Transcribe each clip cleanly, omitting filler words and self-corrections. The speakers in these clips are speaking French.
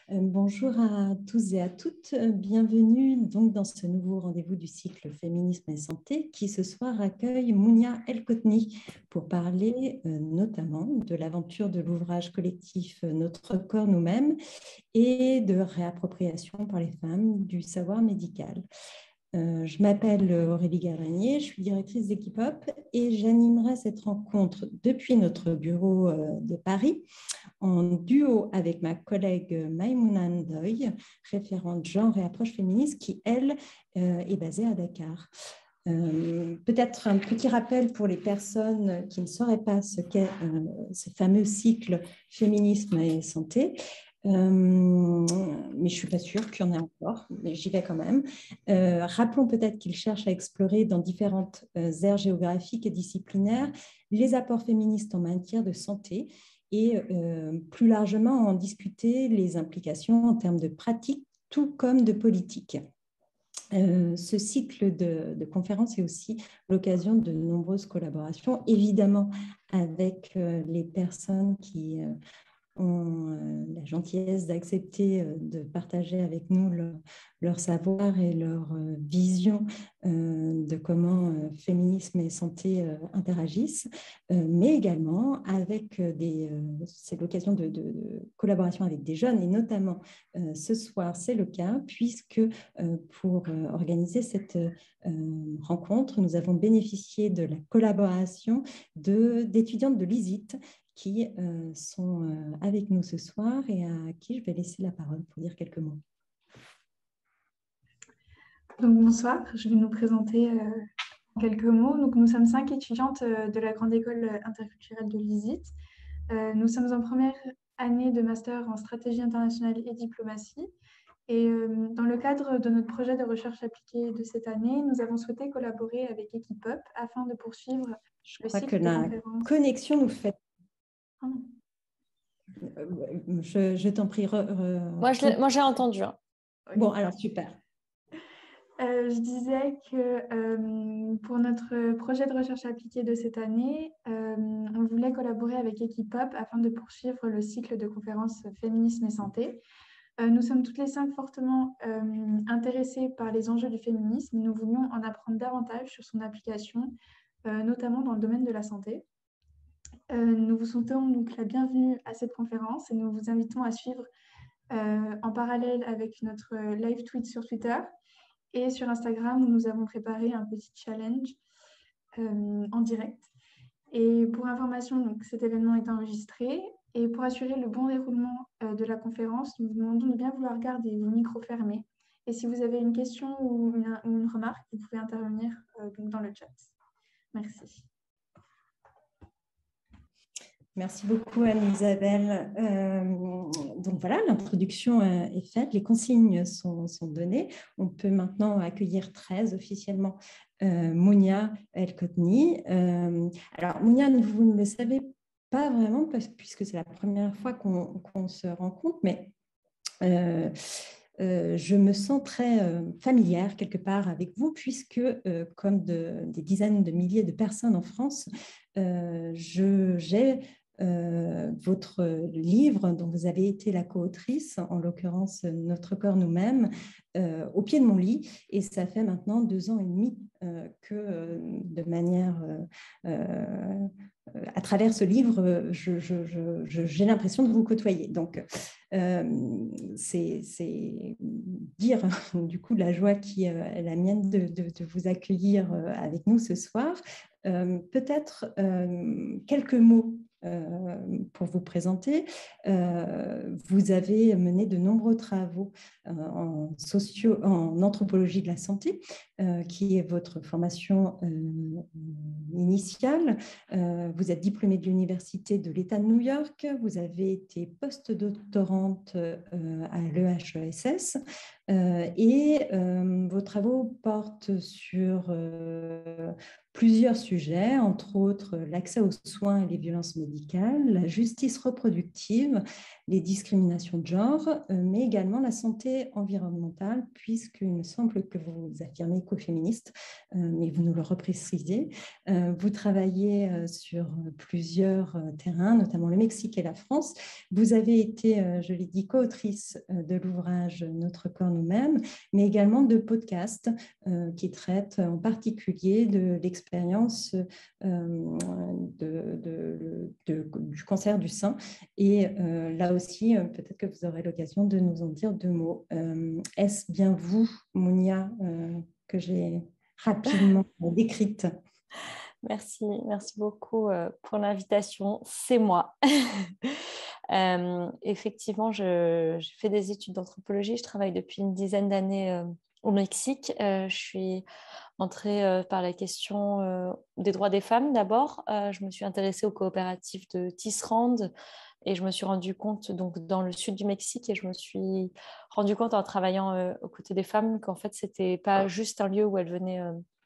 Bonjour à tous et à toutes. Bienvenue donc dans ce nouveau rendez-vous du cycle Féminisme et Santé qui ce soir accueille Mounia El-Kotni pour parler notamment de l'aventure de l'ouvrage collectif Notre corps nous-mêmes et de réappropriation par les femmes du savoir médical. Je m'appelle Aurélie Garagnier, je suis directrice d'Équipe Hop et j'animerai cette rencontre depuis notre bureau de Paris en duo avec ma collègue Maïmouna Ndoye, référente genre et approche féministe qui, elle, est basée à Dakar. Peut-être un petit rappel pour les personnes qui ne sauraient pas ce qu'est ce fameux cycle féminisme et santé. Mais je ne suis pas sûre qu'il y en ait encore, mais j'y vais quand même. Rappelons peut-être qu'il cherche à explorer dans différentes aires géographiques et disciplinaires les apports féministes en matière de santé et plus largement en discuter les implications en termes de pratique tout comme de politique. Ce cycle de conférences est aussi l'occasion de nombreuses collaborations, évidemment avec les personnes qui ont la gentillesse d'accepter de partager avec nous leur savoir et leur vision de comment féminisme et santé interagissent, mais également avec c'est l'occasion de collaboration avec des jeunes, et notamment ce soir, c'est le cas, puisque pour organiser cette rencontre, nous avons bénéficié de la collaboration d'étudiantes de l'ISIT qui sont avec nous ce soir et à qui je vais laisser la parole pour dire quelques mots. Donc, bonsoir, je vais nous présenter en quelques mots. Donc, nous sommes 5 étudiantes de la Grande École interculturelle de l'ISIT. Nous sommes en première année de master en stratégie internationale et diplomatie. Et dans le cadre de notre projet de recherche appliquée de cette année, nous avons souhaité collaborer avec Équipe Hop afin de poursuivre le cycle de conférences. Je crois que la connexion nous fait... Je t'en prie. Moi, j'ai entendu. Hein. Bon, alors super. Je disais que pour notre projet de recherche appliquée de cette année, on voulait collaborer avec Équipe Hop afin de poursuivre le cycle de conférences Féminisme et Santé. Nous sommes toutes les 5 fortement intéressées par les enjeux du féminisme. Nous voulions en apprendre davantage sur son application, notamment dans le domaine de la santé. Nous vous souhaitons donc la bienvenue à cette conférence et nous vous invitons à suivre en parallèle avec notre live tweet sur Twitter et sur Instagram où nous avons préparé un petit challenge en direct. Et pour information, donc, cet événement est enregistré. Et pour assurer le bon déroulement de la conférence, nous vous demandons de bien vouloir garder vos micros fermés. Et si vous avez une question ou une remarque, vous pouvez intervenir donc dans le chat. Merci. Merci beaucoup Anne-Isabelle. Donc voilà, l'introduction est faite, les consignes sont données. On peut maintenant accueillir très officiellement Mounia El-Kotni. Alors Mounia, vous ne le savez pas vraiment puisque c'est la première fois qu'on se rencontre, mais je me sens très familière quelque part avec vous puisque comme des dizaines de milliers de personnes en France, j'ai votre livre dont vous avez été la co-autrice, en l'occurrence Notre corps nous-mêmes, au pied de mon lit, et ça fait maintenant 2 ans et demi que de manière à travers ce livre, j'ai l'impression de vous côtoyer. Donc, c'est dire du coup la joie qui est la mienne de vous accueillir avec nous ce soir. Peut-être quelques mots pour vous présenter. Vous avez mené de nombreux travaux en anthropologie de la santé, qui est votre formation initiale. Vous êtes diplômée de l'Université de l'État de New York. Vous avez été post-doctorante à l'EHESS. Et vos travaux portent sur plusieurs sujets, entre autres l'accès aux soins et les violences médicales, la justice reproductive, les discriminations de genre, mais également la santé environnementale, puisqu'il me semble que vous affirmez écoféministe, mais vous nous le reprécisez. Vous travaillez sur plusieurs terrains, notamment le Mexique et la France. Vous avez été, je l'ai dit, co-autrice de l'ouvrage Notre corps nous-mêmes, mais également de podcasts qui traitent en particulier de l'expérience du cancer du sein. Et là aussi, peut-être que vous aurez l'occasion de nous en dire deux mots. Est-ce bien vous, Mounia, que j'ai rapidement décrite? Merci beaucoup pour l'invitation. C'est moi. Effectivement, j'ai fait des études d'anthropologie. Je travaille depuis une dizaine d'années au Mexique. Je suis entrée par la question des droits des femmes d'abord. Je me suis intéressée aux coopératives de Tisserand et je me suis rendu compte donc dans le sud du Mexique et je me suis rendu compte en travaillant aux côtés des femmes qu'en fait c'était pas juste un lieu où elles venaient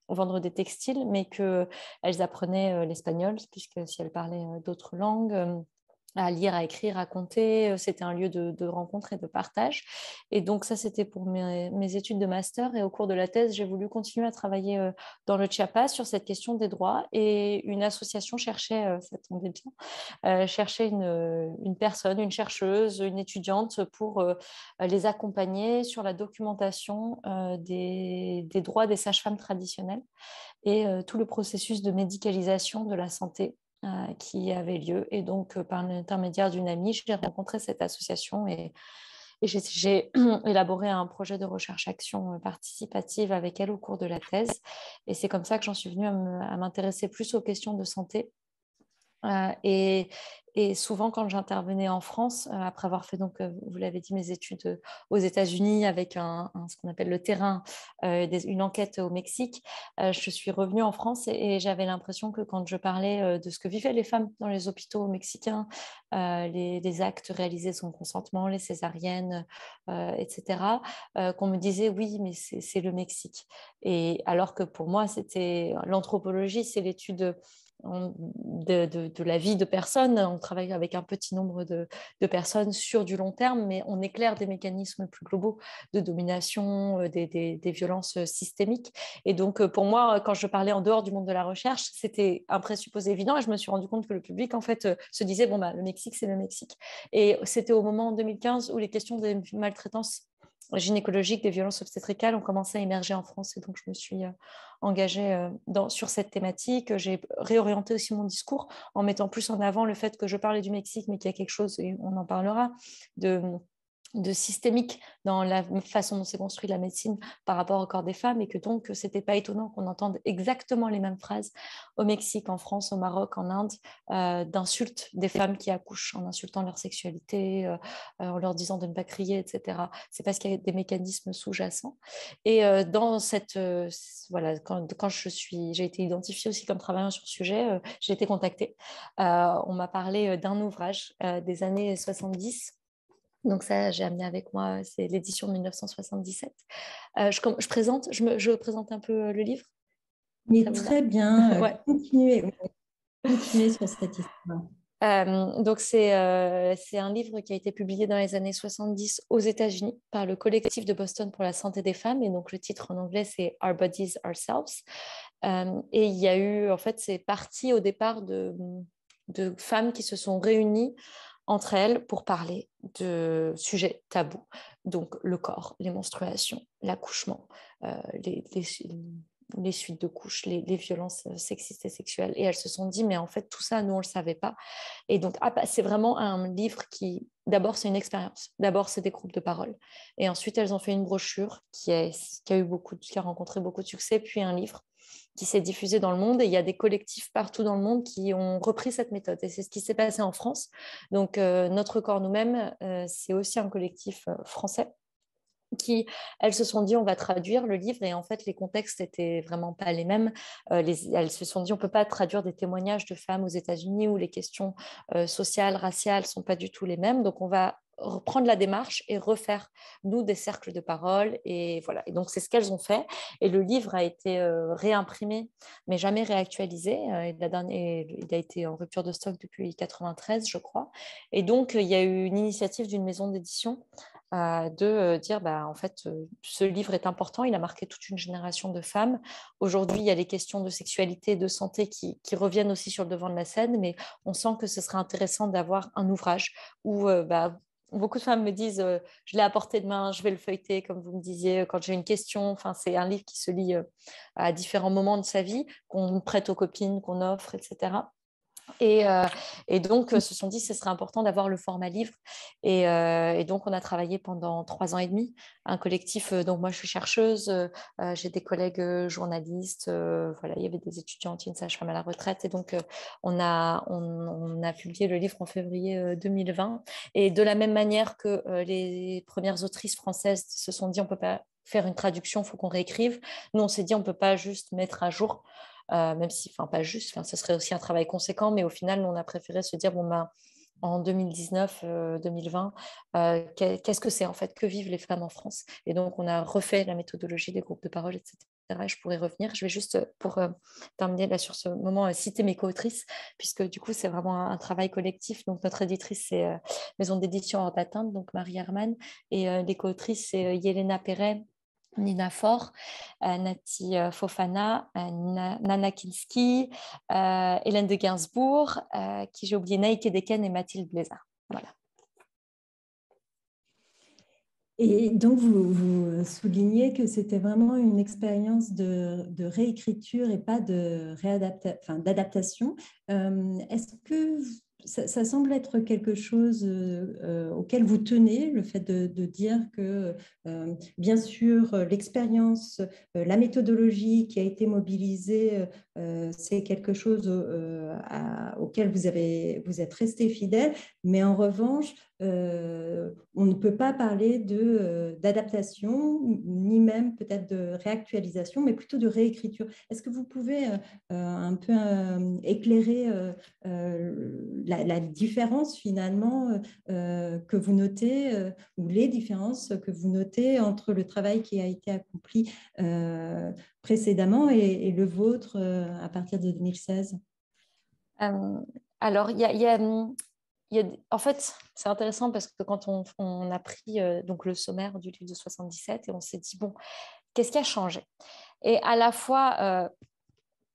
vendre des textiles, mais qu'elles apprenaient l'espagnol puisque si elles parlaient d'autres langues, à lire, à écrire, à compter. C'était un lieu de rencontre et de partage. Et donc, ça, c'était pour mes études de master. Et au cours de la thèse, j'ai voulu continuer à travailler dans le Chiapas sur cette question des droits. Et une association cherchait, ça tombait bien, cherchait une personne, une chercheuse, une étudiante pour les accompagner sur la documentation des droits des sages-femmes traditionnelles et tout le processus de médicalisation de la santé qui avait lieu. Et donc, par l'intermédiaire d'une amie, j'ai rencontré cette association et j'ai élaboré un projet de recherche-action participative avec elle au cours de la thèse. Et c'est comme ça que j'en suis venue à m'intéresser plus aux questions de santé. Et souvent, quand j'intervenais en France, après avoir fait, donc, vous l'avez dit, mes études aux États-Unis avec ce qu'on appelle le terrain, une enquête au Mexique, je suis revenue en France et j'avais l'impression que quand je parlais de ce que vivaient les femmes dans les hôpitaux mexicains, les actes réalisés sans consentement, les césariennes, etc., qu'on me disait oui, mais c'est le Mexique. Et alors que pour moi, c'était l'anthropologie, c'est l'étude de la vie de personnes. On travaille avec un petit nombre de personnes sur du long terme, mais on éclaire des mécanismes plus globaux de domination, des violences systémiques. Et donc, pour moi, quand je parlais en dehors du monde de la recherche, c'était un présupposé évident et je me suis rendu compte que le public, en fait, se disait, bon, bah, le Mexique, c'est le Mexique. Et c'était au moment en 2015 où les questions des maltraitances gynécologiques, des violences obstétricales ont commencé à émerger en France. Et donc, je me suis engagée sur cette thématique. J'ai réorienté aussi mon discours en mettant plus en avant le fait que je parlais du Mexique, mais qu'il y a quelque chose, et on en parlera, de systémique dans la façon dont s'est construite la médecine par rapport au corps des femmes et que donc ce n'était pas étonnant qu'on entende exactement les mêmes phrases au Mexique, en France, au Maroc, en Inde, d'insultes des femmes qui accouchent en insultant leur sexualité, en leur disant de ne pas crier, etc. C'est parce qu'il y a des mécanismes sous-jacents. Et dans voilà, quand j'ai été identifiée aussi comme travaillant sur ce sujet, j'ai été contactée. On m'a parlé d'un ouvrage des années 70. Donc ça, j'ai amené avec moi, c'est l'édition de 1977. Je présente un peu le livre. Mais très bien, ouais. continuez sur cette histoire. Donc c'est un livre qui a été publié dans les années 70 aux États-Unis par le collectif de Boston pour la santé des femmes. Et donc le titre en anglais, c'est Our Bodies, Ourselves. Et il y a eu, en fait, c'est parti au départ de femmes qui se sont réunies entre elles pour parler de sujets tabous, donc le corps, les menstruations, l'accouchement, les suites de couches, les violences sexistes et sexuelles. Et elles se sont dit, mais en fait, tout ça, nous, on ne le savait pas. Et donc, c'est vraiment un livre qui, d'abord, c'est une expérience. D'abord, c'est des groupes de parole. Et ensuite, elles ont fait une brochure qui a rencontré beaucoup de succès, puis un livre qui s'est diffusé dans le monde. Et il y a des collectifs partout dans le monde qui ont repris cette méthode. Et c'est ce qui s'est passé en France. Donc, Notre corps nous-mêmes, c'est aussi un collectif français qui, elles se sont dit, on va traduire le livre, et en fait, les contextes n'étaient vraiment pas les mêmes. Elles se sont dit, on ne peut pas traduire des témoignages de femmes aux États-Unis où les questions sociales, raciales ne sont pas du tout les mêmes, donc on va reprendre la démarche et refaire, nous, des cercles de parole. Et voilà. Et donc, c'est ce qu'elles ont fait. Et le livre a été réimprimé, mais jamais réactualisé. Il a été en rupture de stock depuis 1993, je crois. Et donc, il y a eu une initiative d'une maison d'édition de dire, en fait, ce livre est important, il a marqué toute une génération de femmes. Aujourd'hui, il y a les questions de sexualité et de santé qui reviennent aussi sur le devant de la scène, mais on sent que ce serait intéressant d'avoir un ouvrage où beaucoup de femmes me disent je l'ai à portée de main, je vais le feuilleter, comme vous me disiez, quand j'ai une question. Enfin, c'est un livre qui se lit à différents moments de sa vie, qu'on prête aux copines, qu'on offre, etc. Et donc, se sont dit que ce serait important d'avoir le format livre. Et donc, on a travaillé pendant 3 ans et demi, un collectif. Donc, moi, je suis chercheuse, j'ai des collègues journalistes. Voilà, il y avait des étudiantes, une sage-femme à la retraite. Et donc, on a publié le livre en février 2020. Et de la même manière que les premières autrices françaises se sont dit, on ne peut pas faire une traduction, il faut qu'on réécrive. Nous, on s'est dit, on ne peut pas juste mettre à jour. Même si, enfin pas juste, ce serait aussi un travail conséquent, mais au final, nous, on a préféré se dire, en 2019-2020, qu'est-ce que c'est en fait, que vivent les femmes en France? Et donc, on a refait la méthodologie des groupes de parole, etc. Je pourrais revenir. Je vais juste, pour terminer là sur ce moment, citer mes co-autrices, puisque du coup, c'est vraiment un travail collectif. Donc, notre éditrice, c'est Maison d'édition Hors d'Atteinte, donc Marie Herman, et les co-autrices, c'est Yelena Perret, Nina Faure, Nati Fofana, Nana Kinski, Hélène de Gainsbourg, qui j'ai oublié, Naïke Deken et Mathilde Blézard. Voilà. Et donc, vous soulignez que c'était vraiment une expérience de réécriture et pas d'adaptation. Est-ce que ça semble être quelque chose auquel vous tenez, le fait de dire que, bien sûr, l'expérience, la méthodologie qui a été mobilisée, c'est quelque chose auquel vous êtes resté fidèle, mais en revanche, on ne peut pas parler d'adaptation, ni même peut-être de réactualisation, mais plutôt de réécriture. Est-ce que vous pouvez un peu éclairer la différence finalement que vous notez, ou les différences que vous notez entre le travail qui a été accompli précédemment et le vôtre à partir de 2016? Alors, en fait, c'est intéressant parce que quand on a pris donc le sommaire du livre de 77 et on s'est dit, bon, qu'est-ce qui a changé? Et à la fois,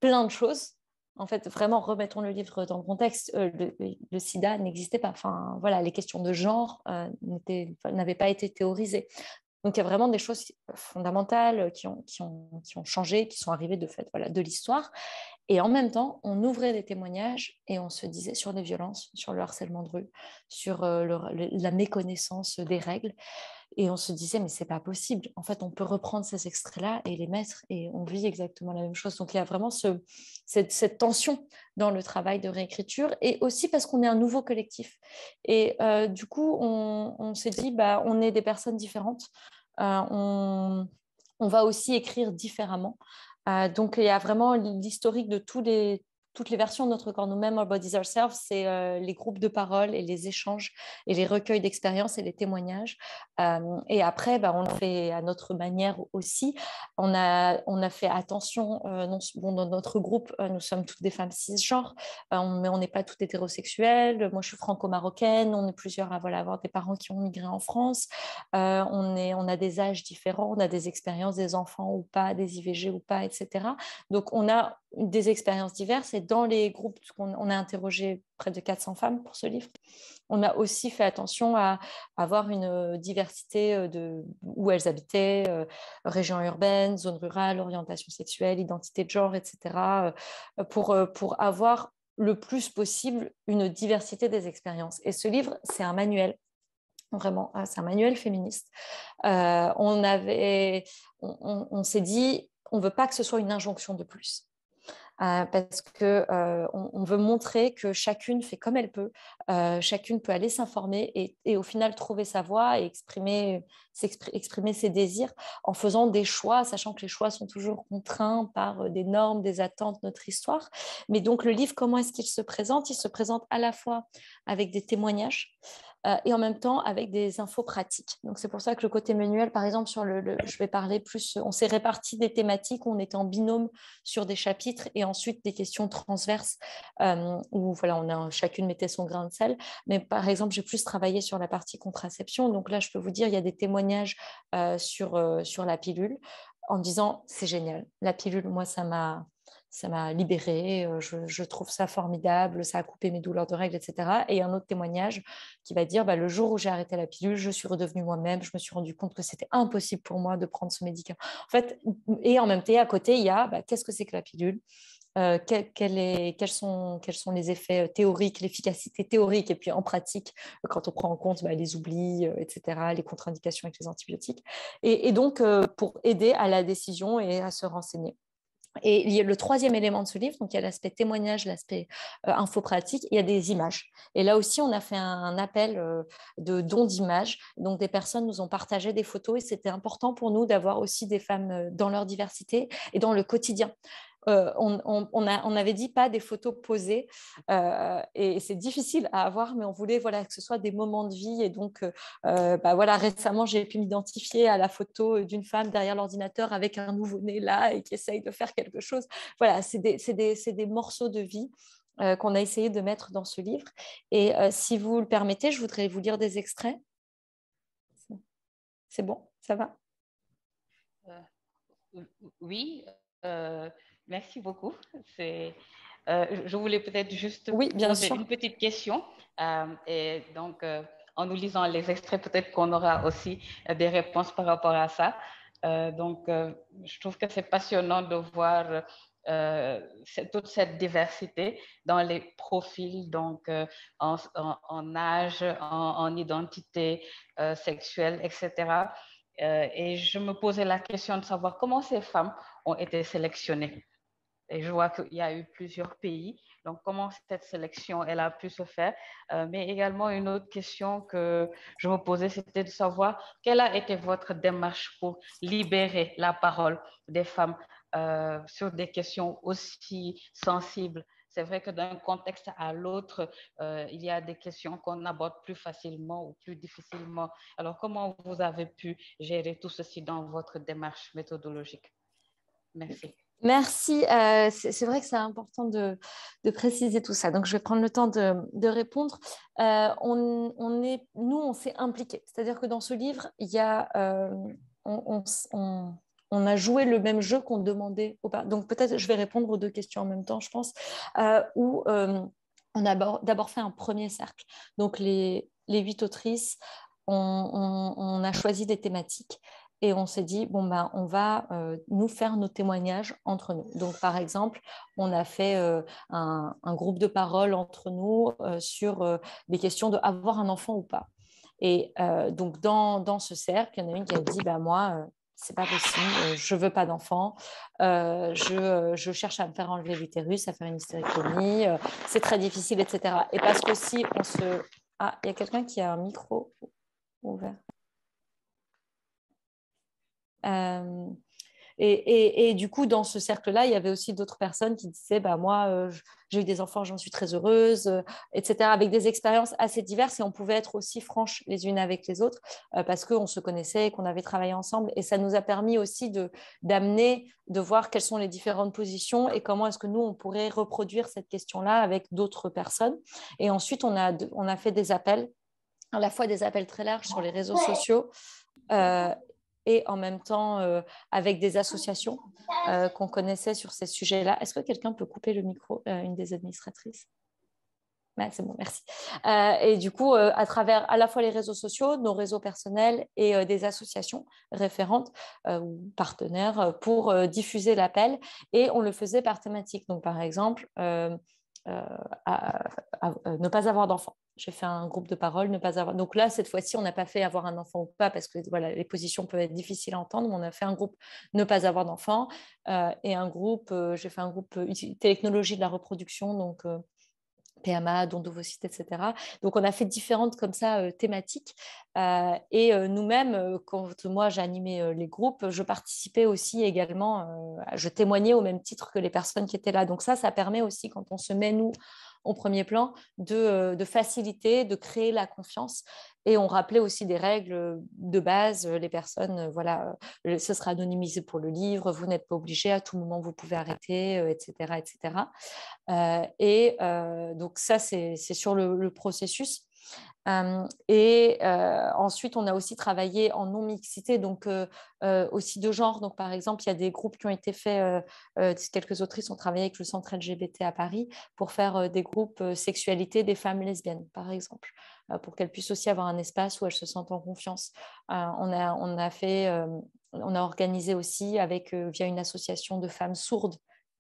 plein de choses. En fait, vraiment, remettons le livre dans le contexte. Le sida n'existait pas. Enfin, voilà, les questions de genre n'avaient pas été théorisées. Donc, il y a vraiment des choses fondamentales qui ont changé, qui sont arrivées de fait, voilà, de l'histoire. Et en même temps, on ouvrait des témoignages et on se disait sur les violences, sur le harcèlement de rue, sur la méconnaissance des règles. Et on se disait, mais c'est pas possible. En fait, on peut reprendre ces extraits-là et les mettre et on vit exactement la même chose. Donc, il y a vraiment cette tension dans le travail de réécriture et aussi parce qu'on est un nouveau collectif. Et du coup, on s'est dit, on est des personnes différentes. On va aussi écrire différemment. Donc, il y a vraiment l'historique de toutes les versions de Notre corps nous-mêmes, Our Bodies Ourselves, c'est les groupes de parole et les échanges et les recueils d'expériences et les témoignages. Et après, on le fait à notre manière aussi. On a fait attention, dans notre groupe, nous sommes toutes des femmes cisgenres, mais on n'est pas toutes hétérosexuelles. Moi, je suis franco-marocaine, on est plusieurs à avoir des parents qui ont migré en France. On a des âges différents, on a des expériences, des enfants ou pas, des IVG ou pas, etc. Donc, on a des expériences diverses et dans les groupes, on a interrogé près de 400 femmes pour ce livre. On a aussi fait attention à avoir une diversité de où elles habitaient, région urbaine, zone rurale, orientation sexuelle, identité de genre, etc., pour avoir le plus possible une diversité des expériences. Et ce livre, c'est un manuel. Vraiment, c'est un manuel féministe. On s'est dit, on ne veut pas que ce soit une injonction de plus. Parce qu'on veut montrer que chacune fait comme elle peut, chacune peut aller s'informer et au final trouver sa voie et exprimer ses désirs en faisant des choix, sachant que les choix sont toujours contraints par des normes, des attentes, notre histoire. Mais donc le livre, comment est-ce qu'il se présente? Il se présente à la fois avec des témoignages, et en même temps avec des infos pratiques. Donc, c'est pour ça que le côté manuel, par exemple, je vais parler plus, on s'est réparti des thématiques, on était en binôme sur des chapitres et ensuite des questions transverses où voilà, chacune mettait son grain de sel. Mais par exemple, j'ai plus travaillé sur la partie contraception. Donc là, je peux vous dire, il y a des témoignages sur la pilule en disant c'est génial. La pilule, moi, ça m'a libérée, je trouve ça formidable, ça a coupé mes douleurs de règles, etc. Et un autre témoignage qui va dire le jour où j'ai arrêté la pilule, je suis redevenue moi-même, je me suis rendu compte que c'était impossible pour moi de prendre ce médicament. En fait, et en même temps, à côté, il y a qu'est-ce que c'est que la pilule, quels sont les effets théoriques, l'efficacité théorique et puis en pratique, quand on prend en compte les oublis, etc., les contre-indications avec les antibiotiques. Et donc, pour aider à la décision et à se renseigner. Et il y a le troisième élément de ce livre, donc il y a l'aspect témoignage, l'aspect info pratique, il y a des images. Et là aussi, on a fait un appel de dons d'images. Donc des personnes nous ont partagé des photos et c'était important pour nous d'avoir aussi des femmes dans leur diversité et dans le quotidien. On avait dit pas des photos posées et c'est difficile à avoir, mais on voulait que ce soit des moments de vie. Et donc, récemment, j'ai pu m'identifier à la photo d'une femme derrière l'ordinateur avec un nouveau-né là et qui essaye de faire quelque chose. Voilà, c'est des morceaux de vie qu'on a essayé de mettre dans ce livre. Et si vous le permettez, je voudrais vous lire des extraits. C'est bon, ça va? Oui. Merci beaucoup. Je voulais peut-être juste poser une petite question. Et donc, en nous lisant les extraits, peut-être qu'on aura aussi des réponses par rapport à ça. Je trouve que c'est passionnant de voir toute cette diversité dans les profils, donc en âge, en identité sexuelle, etc. Et je me posais la question de savoir comment ces femmes ont été sélectionnées. Et je vois qu'il y a eu plusieurs pays. Donc, comment cette sélection, elle a pu se faire. Mais également, une autre question que je me posais, c'était de savoir quelle a été votre démarche pour libérer la parole des femmes sur des questions aussi sensibles. C'est vrai que d'un contexte à l'autre, il y a des questions qu'on aborde plus facilement ou plus difficilement. Alors, comment vous avez pu gérer tout ceci dans votre démarche méthodologique? Merci. Merci. C'est vrai que c'est important de préciser tout ça. Donc, je vais prendre le temps de répondre. Nous, on s'est impliqués. C'est-à-dire que dans ce livre, il y a, on a joué le même jeu qu'on demandait aux parents. Donc, peut-être je vais répondre aux deux questions en même temps, je pense, où on a d'abord fait un premier cercle. Donc, les 8 autrices, on a choisi des thématiques. Et on s'est dit, on va nous faire nos témoignages entre nous. Donc, par exemple, on a fait un groupe de parole entre nous sur des questions de avoir un enfant ou pas. Et donc, dans ce cercle, il y en a une qui a dit, moi, c'est pas possible, je veux pas d'enfant, je cherche à me faire enlever l'utérus, à faire une hystérectomie, c'est très difficile, etc. Et parce que si on se... Ah, il y a quelqu'un qui a un micro ouvert. Et du coup, dans ce cercle-là, il y avait aussi d'autres personnes qui disaient moi, j'ai eu des enfants, j'en suis très heureuse, etc., avec des expériences assez diverses. Et on pouvait être aussi franches les unes avec les autres parce qu'on se connaissait, qu'on avait travaillé ensemble. Et ça nous a permis aussi d'amener, de voir quelles sont les différentes positions et comment est-ce que nous, on pourrait reproduire cette question-là avec d'autres personnes. Et ensuite, on a fait des appels, à la fois des appels très larges sur les réseaux sociaux et en même temps avec des associations qu'on connaissait sur ces sujets-là. Est-ce que quelqu'un peut couper le micro, une des administratrices? C'est bon, merci. Et du coup, à travers à la fois les réseaux sociaux, nos réseaux personnels et des associations référentes ou partenaires pour diffuser l'appel. Et on le faisait par thématique. Donc, par exemple, ne pas avoir d'enfant. J'ai fait un groupe de parole, ne pas avoir. Donc là, cette fois-ci, on n'a pas fait avoir un enfant ou pas parce que les positions peuvent être difficiles à entendre. Mais on a fait un groupe ne pas avoir d'enfant et un groupe. J'ai fait un groupe technologie de la reproduction, donc PMA, don d'ovocytes, etc. Donc on a fait différentes comme ça thématiques et nous-mêmes, quand moi j'animais les groupes, je participais aussi également. Je témoignais au même titre que les personnes qui étaient là. Donc ça permet aussi quand on se met nous au premier plan de faciliter, de créer la confiance. Et on rappelait aussi des règles de base. Les personnes, voilà, ce sera anonymisé pour le livre, vous n'êtes pas obligé, à tout moment vous pouvez arrêter, etc., etc. Donc ça, c'est sur le processus. Ensuite, on a aussi travaillé en non-mixité, donc aussi de genre. Donc, par exemple, il y a des groupes qui ont été faits, quelques autrices ont travaillé avec le Centre LGBT à Paris pour faire des groupes sexualité des femmes lesbiennes, par exemple, pour qu'elles puissent aussi avoir un espace où elles se sentent en confiance. On a organisé aussi via une association de femmes sourdes,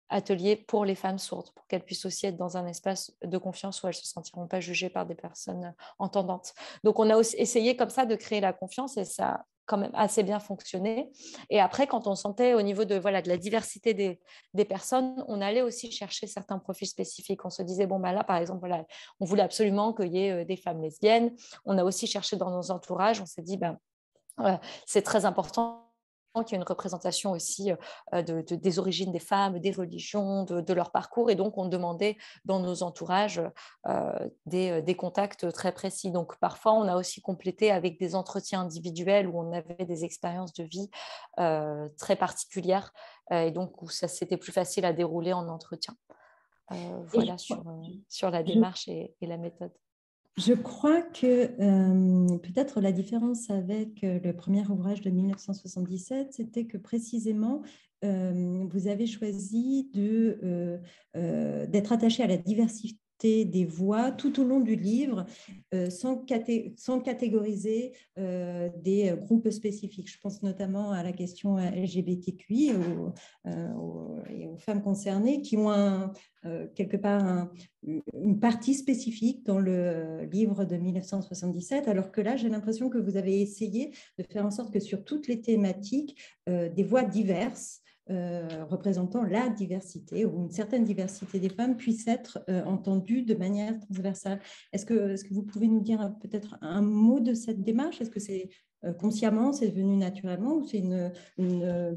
atelier pour les femmes sourdes, pour qu'elles puissent aussi être dans un espace de confiance où elles ne se sentiront pas jugées par des personnes entendantes. Donc, on a aussi essayé comme ça de créer la confiance et ça a quand même assez bien fonctionné. Et après, quand on sentait au niveau de la diversité des personnes, on allait aussi chercher certains profils spécifiques. On se disait, bon, là, par exemple, voilà, on voulait absolument qu'il y ait des femmes lesbiennes. On a aussi cherché dans nos entourages, on s'est dit, c'est très important qu'il y ait une représentation aussi des origines des femmes, des religions, de leur parcours. Et donc, on demandait dans nos entourages des contacts très précis. Donc, parfois, on a aussi complété avec des entretiens individuels où on avait des expériences de vie très particulières et donc où ça c'était plus facile à dérouler en entretien. Voilà sur la démarche et la méthode. Je crois que peut-être la différence avec le premier ouvrage de 1977, c'était que précisément, vous avez choisi d'être attaché à la diversité des voix tout au long du livre, sans catégoriser des groupes spécifiques. Je pense notamment à la question LGBTQI et aux femmes concernées qui ont quelque part une partie spécifique dans le livre de 1977, alors que là, j'ai l'impression que vous avez essayé de faire en sorte que sur toutes les thématiques, des voix diverses représentant la diversité ou une certaine diversité des femmes puissent être entendues de manière transversale. Est-ce que vous pouvez nous dire peut-être un mot de cette démarche? Est-ce que c'est consciemment, c'est venu naturellement ou c'est une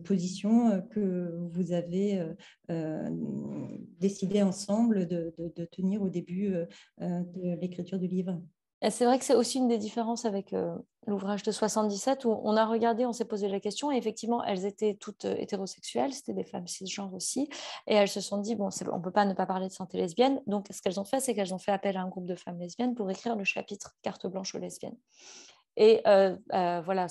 position que vous avez décidé ensemble de tenir au début de l'écriture du livre? Et c'est vrai que c'est aussi une des différences avec l'ouvrage de 77 où on a regardé, on s'est posé la question et effectivement, elles étaient toutes hétérosexuelles, c'était des femmes cisgenres aussi et elles se sont dit, bon, on ne peut pas ne pas parler de santé lesbienne. Donc, ce qu'elles ont fait, c'est qu'elles ont fait appel à un groupe de femmes lesbiennes pour écrire le chapitre Carte blanche aux lesbiennes. Et voilà,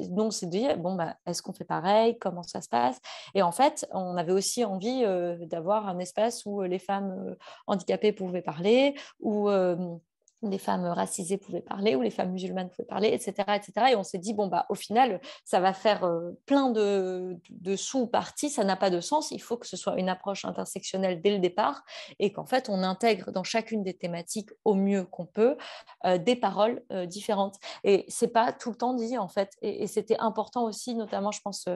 donc c'est de dire, bon, est-ce qu'on fait pareil? Comment ça se passe? Et en fait, on avait aussi envie d'avoir un espace où les femmes handicapées pouvaient parler, où les femmes racisées pouvaient parler, ou les femmes musulmanes pouvaient parler, etc. etc. Et on s'est dit, bon, au final, ça va faire plein de sous-parties, ça n'a pas de sens, il faut que ce soit une approche intersectionnelle dès le départ, et qu'en fait, on intègre dans chacune des thématiques au mieux qu'on peut des paroles différentes. Et c'est pas tout le temps dit, en fait, et c'était important aussi, notamment, je pense,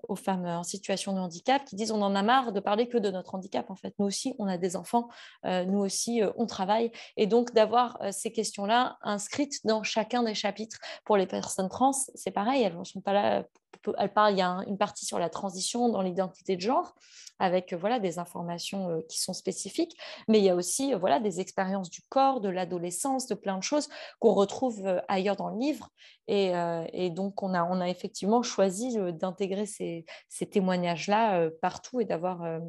aux femmes en situation de handicap, qui disent, on en a marre de parler que de notre handicap, en fait. Nous aussi, on a des enfants, nous aussi, on travaille, et donc d'avoir ces questions-là inscrites dans chacun des chapitres. Pour les personnes trans, c'est pareil, elles ne sont pas là. Il y a une partie sur la transition dans l'identité de genre, avec des informations qui sont spécifiques, mais il y a aussi des expériences du corps, de l'adolescence, de plein de choses qu'on retrouve ailleurs dans le livre. Et donc, on a effectivement choisi d'intégrer ces témoignages-là partout et d'avoir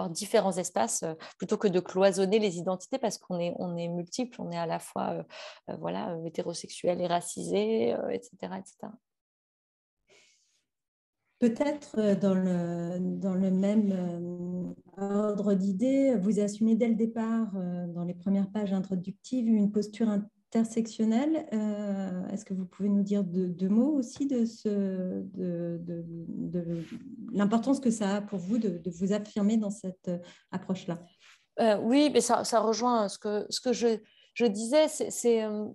différents espaces plutôt que de cloisonner les identités parce qu'on est multiples, on est à la fois hétérosexuel et racisé, etc., etc. Peut-être dans le même ordre d'idées, vous assumez dès le départ, dans les premières pages introductives, une posture intersectionnelle. Est-ce que vous pouvez nous dire deux mots aussi de l'importance que ça a pour vous de vous affirmer dans cette approche-là? Oui, mais ça rejoint ce que je disais,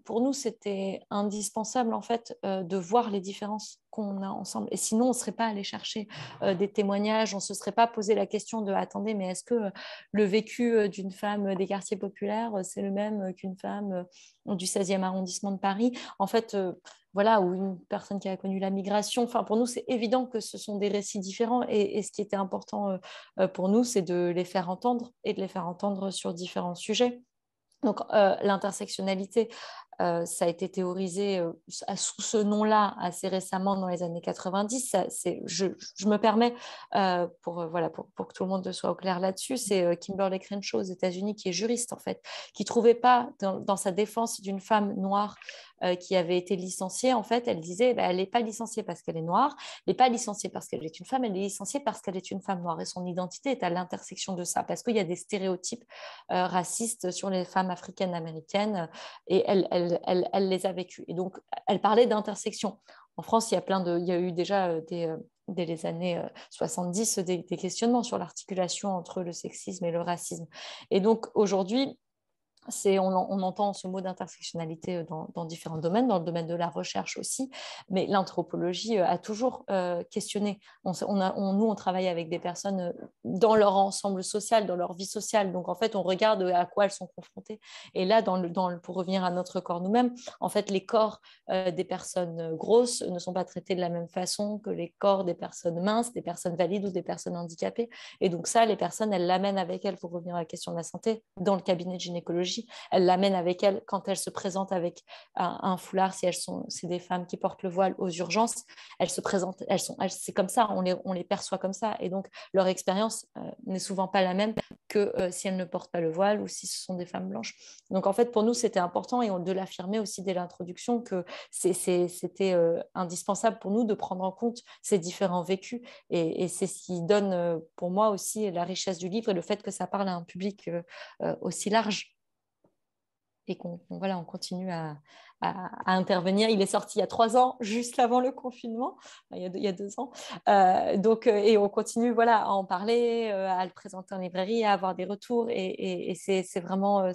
pour nous, c'était indispensable en fait de voir les différences qu'on a ensemble. Et sinon, on ne serait pas allé chercher des témoignages, on ne se serait pas posé la question de attendez, mais est-ce que le vécu d'une femme des quartiers populaires, c'est le même qu'une femme du 16e arrondissement de Paris? En fait, voilà, ou une personne qui a connu la migration. Enfin, pour nous, c'est évident que ce sont des récits différents. Et ce qui était important pour nous, c'est de les faire entendre et de les faire entendre sur différents sujets. Donc, l'intersectionnalité, ça a été théorisé sous ce nom-là assez récemment dans les années 90. Je me permets, pour que tout le monde soit au clair là-dessus, c'est Kimberlé Crenshaw aux États-Unis, qui est juriste en fait, qui ne trouvait pas dans sa défense d'une femme noire qui avait été licenciée, en fait, elle disait elle n'est pas licenciée parce qu'elle est noire, elle n'est pas licenciée parce qu'elle est une femme, elle est licenciée parce qu'elle est une femme noire. Et son identité est à l'intersection de ça, parce qu'il y a des stéréotypes racistes sur les femmes africaines-américaines et elle les a vécus. Et donc, elle parlait d'intersection. En France, il y a eu déjà dès les années 70 des questionnements sur l'articulation entre le sexisme et le racisme. Et donc, aujourd'hui, on entend ce mot d'intersectionnalité dans différents domaines, dans le domaine de la recherche aussi, mais l'anthropologie a toujours questionné. Nous, on travaille avec des personnes dans leur ensemble social, dans leur vie sociale, donc en fait, on regarde à quoi elles sont confrontées. Et là, pour revenir à notre corps nous-mêmes, en fait, les corps des personnes grosses ne sont pas traités de la même façon que les corps des personnes minces, des personnes valides ou des personnes handicapées. Et donc ça, les personnes, elles l'amènent avec elles, pour revenir à la question de la santé, dans le cabinet de gynécologie. Elle l'amène avec elle quand elle se présente avec un foulard, si c'est des femmes qui portent le voile aux urgences, elles se présentent, c'est comme ça, on les perçoit comme ça, et donc leur expérience n'est souvent pas la même que si elles ne portent pas le voile ou si ce sont des femmes blanches. Donc en fait, pour nous, c'était important et de l'affirmer aussi dès l'introduction que c'était indispensable pour nous de prendre en compte ces différents vécus, et c'est ce qui donne pour moi aussi la richesse du livre et le fait que ça parle à un public aussi large. Et qu'on continue à intervenir. Il est sorti il y a 3 ans, juste avant le confinement, il y a 2 ans. Et on continue à en parler, à le présenter en librairie, à avoir des retours. Et c'est vraiment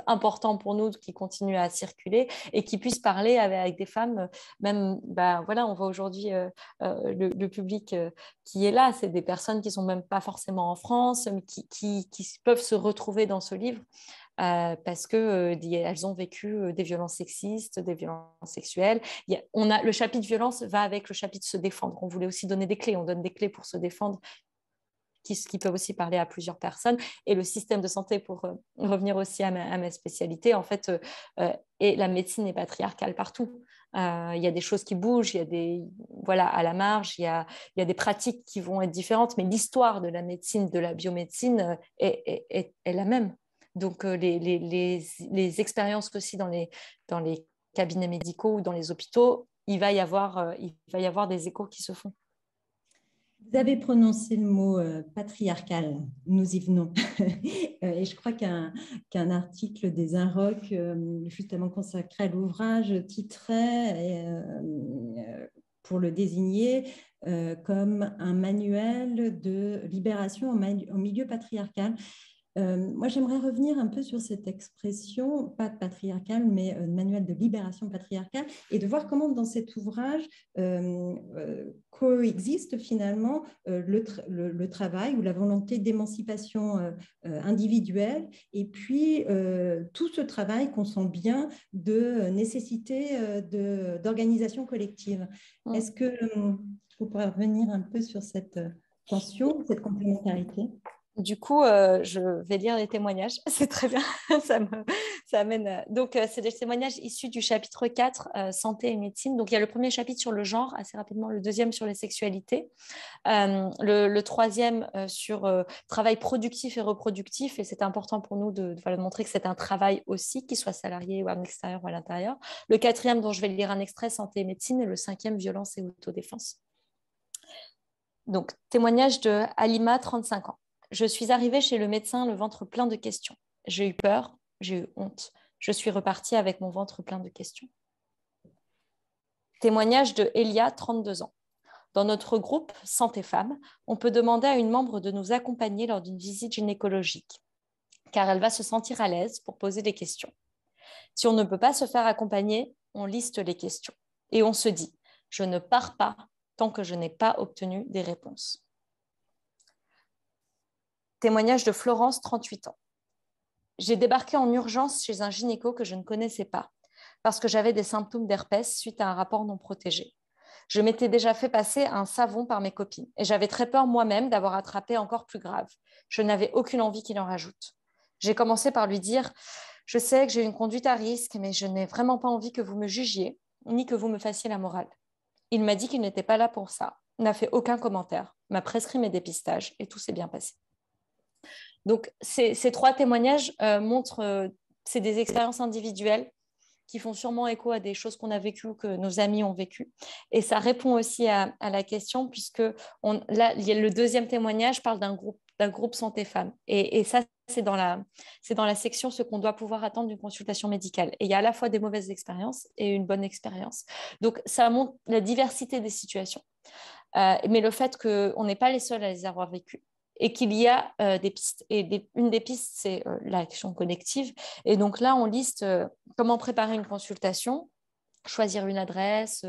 important pour nous qu'il continue à circuler et qu'il puisse parler avec des femmes. Même, on voit aujourd'hui le public qui est là, c'est des personnes qui ne sont même pas forcément en France, mais qui peuvent se retrouver dans ce livre. Parce qu'elles ont vécu des violences sexistes, des violences sexuelles. Le chapitre violence va avec le chapitre se défendre. On voulait aussi donner des clés. On donne des clés pour se défendre qui peuvent aussi parler à plusieurs personnes. Et le système de santé, pour revenir aussi à ma spécialité, en fait, et la médecine est patriarcale partout. Il y a des choses qui bougent, il y a à la marge, il y a des pratiques qui vont être différentes, mais l'histoire de la médecine, de la biomédecine est la même. Donc, les expériences aussi dans les cabinets médicaux ou dans les hôpitaux, il va y avoir des échos qui se font. Vous avez prononcé le mot patriarcal, nous y venons. Et je crois qu'un article des Inrocks, justement consacré à l'ouvrage, titrait, pour le désigner, comme un manuel de libération au milieu patriarcal. Moi, j'aimerais revenir un peu sur cette expression, pas de patriarcal, mais manuel de libération patriarcale, et de voir comment dans cet ouvrage coexiste finalement le travail ou la volonté d'émancipation individuelle, et puis tout ce travail qu'on sent bien de nécessité d'organisation collective. Est-ce que vous pourrez revenir un peu sur cette tension, cette complémentarité ? Du coup, je vais lire les témoignages. C'est très bien. ça amène. Donc, c'est des témoignages issus du chapitre 4, santé et médecine. Donc, il y a le premier chapitre sur le genre, assez rapidement, le deuxième sur les sexualités, le troisième sur travail productif et reproductif. Et c'est important pour nous de montrer que c'est un travail aussi, qu'il soit salarié ou à l'extérieur ou à l'intérieur. Le quatrième, dont je vais lire un extrait, santé et médecine. Et le cinquième, violence et autodéfense. Donc, témoignage de Halima, 35 ans. Je suis arrivée chez le médecin le ventre plein de questions. J'ai eu peur, j'ai eu honte. Je suis repartie avec mon ventre plein de questions. Témoignage de Elia, 32 ans. Dans notre groupe Santé Femmes, on peut demander à une membre de nous accompagner lors d'une visite gynécologique, car elle va se sentir à l'aise pour poser des questions. Si on ne peut pas se faire accompagner, on liste les questions et on se dit « je ne pars pas tant que je n'ai pas obtenu des réponses ». Témoignage de Florence, 38 ans. J'ai débarqué en urgence chez un gynéco que je ne connaissais pas parce que j'avais des symptômes d'herpès suite à un rapport non protégé. Je m'étais déjà fait passer un savon par mes copines et j'avais très peur moi-même d'avoir attrapé encore plus grave. Je n'avais aucune envie qu'il en rajoute. J'ai commencé par lui dire « Je sais que j'ai une conduite à risque, mais je n'ai vraiment pas envie que vous me jugiez ni que vous me fassiez la morale. » Il m'a dit qu'il n'était pas là pour ça, n'a fait aucun commentaire, m'a prescrit mes dépistages et tout s'est bien passé. Donc, ces 3 témoignages montrent, c'est des expériences individuelles qui font sûrement écho à des choses qu'on a vécues, que nos amis ont vécues. Et ça répond aussi à la question, puisque là, le deuxième témoignage parle d'un groupe santé femmes. Et ça, c'est dans la section ce qu'on doit pouvoir attendre d'une consultation médicale. Et il y a à la fois des mauvaises expériences et une bonne expérience. Donc, ça montre la diversité des situations. Mais le fait qu'on n'est pas les seuls à les avoir vécues et qu'il y a des pistes. Et une des pistes, c'est l'action collective. Et donc là, on liste comment préparer une consultation, choisir une adresse,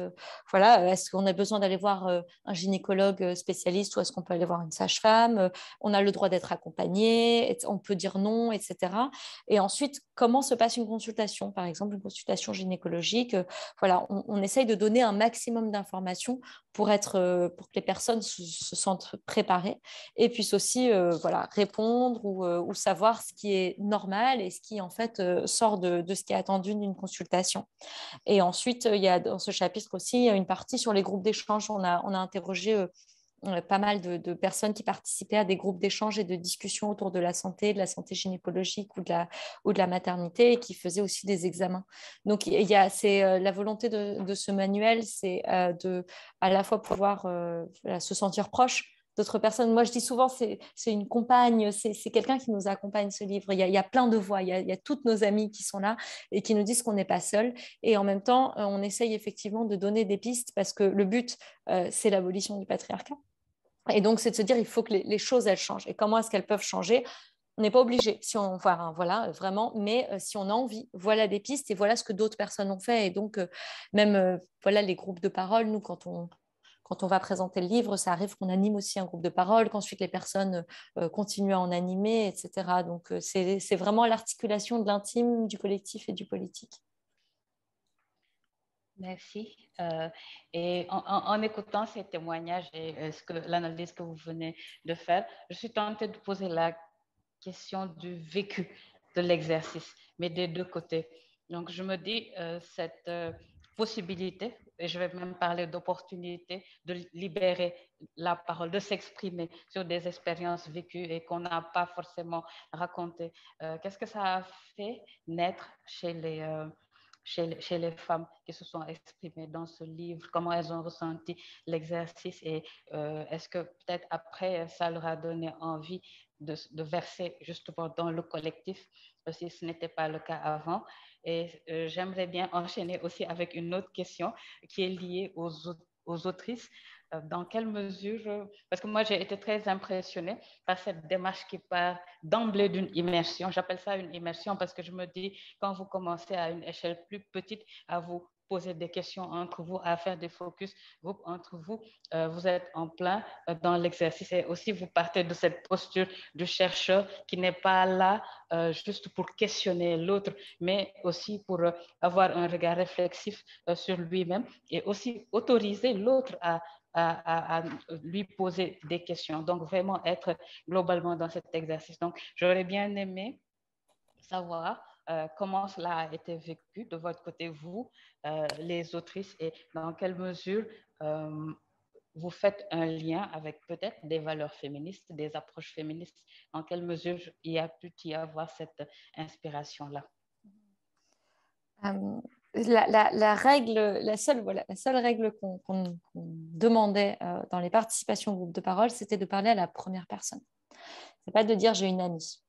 voilà, est-ce qu'on a besoin d'aller voir un gynécologue spécialiste ou est-ce qu'on peut aller voir une sage-femme, on a le droit d'être accompagné, on peut dire non, etc. Et ensuite, comment se passe une consultation, par exemple une consultation gynécologique, voilà, on essaye de donner un maximum d'informations pour que les personnes se sentent préparées et puissent aussi voilà, répondre ou savoir ce qui est normal et ce qui en fait sort de ce qui est attendu d'une consultation. Et ensuite, il y a dans ce chapitre aussi une partie sur les groupes d'échange. On a interrogé pas mal de personnes qui participaient à des groupes d'échange et de discussions autour de la santé gynécologique ou de la maternité et qui faisaient aussi des examens. Donc, la volonté de ce manuel, c'est de à la fois pouvoir se sentir proche d'autres personnes. Moi, je dis souvent, c'est une compagne, c'est quelqu'un qui nous accompagne, ce livre. Il y a plein de voix, il y a toutes nos amies qui sont là et qui nous disent qu'on n'est pas seul. Et en même temps, on essaye effectivement de donner des pistes parce que le but, c'est l'abolition du patriarcat. Et donc, c'est de se dire, il faut que les choses, elles changent. Et comment est-ce qu'elles peuvent changer ? On n'est pas obligé, voilà, vraiment, mais si on a envie, voilà des pistes et voilà ce que d'autres personnes ont fait. Et donc, même voilà les groupes de parole, nous, quand on va présenter le livre, ça arrive qu'on anime aussi un groupe de parole, qu'ensuite les personnes continuent à en animer, etc. Donc, c'est vraiment l'articulation de l'intime, du collectif et du politique. Merci. Et en écoutant ces témoignages et l'analyse que vous venez de faire, je suis tentée de poser la question du vécu de l'exercice, mais des deux côtés. Donc, je me dis, cette possibilité, et je vais même parler d'opportunité, de libérer la parole, de s'exprimer sur des expériences vécues et qu'on n'a pas forcément racontées. Qu'est-ce que ça a fait naître chez les femmes qui se sont exprimées dans ce livre, comment elles ont ressenti l'exercice et est-ce que peut-être après, ça leur a donné envie de verser justement dans le collectif, si ce n'était pas le cas avant. Et j'aimerais bien enchaîner aussi avec une autre question qui est liée aux autrices. Dans quelle mesure, parce que moi j'ai été très impressionnée par cette démarche qui part d'emblée d'une immersion. J'appelle ça une immersion parce que je me dis, quand vous commencez à une échelle plus petite, à vous poser des questions entre vous, à faire des focus group entre vous, vous êtes en plein dans l'exercice et aussi vous partez de cette posture du chercheur qui n'est pas là juste pour questionner l'autre, mais aussi pour avoir un regard réflexif sur lui-même et aussi autoriser l'autre à lui poser des questions. Donc, vraiment être globalement dans cet exercice. Donc, j'aurais bien aimé savoir comment cela a été vécu de votre côté, vous, les autrices, et dans quelle mesure vous faites un lien avec peut-être des valeurs féministes, des approches féministes, dans quelle mesure il y a pu y avoir cette inspiration-là. La seule règle qu'on demandait dans les participations au groupe de parole, c'était de parler à la première personne. C'est pas de dire j'ai une amie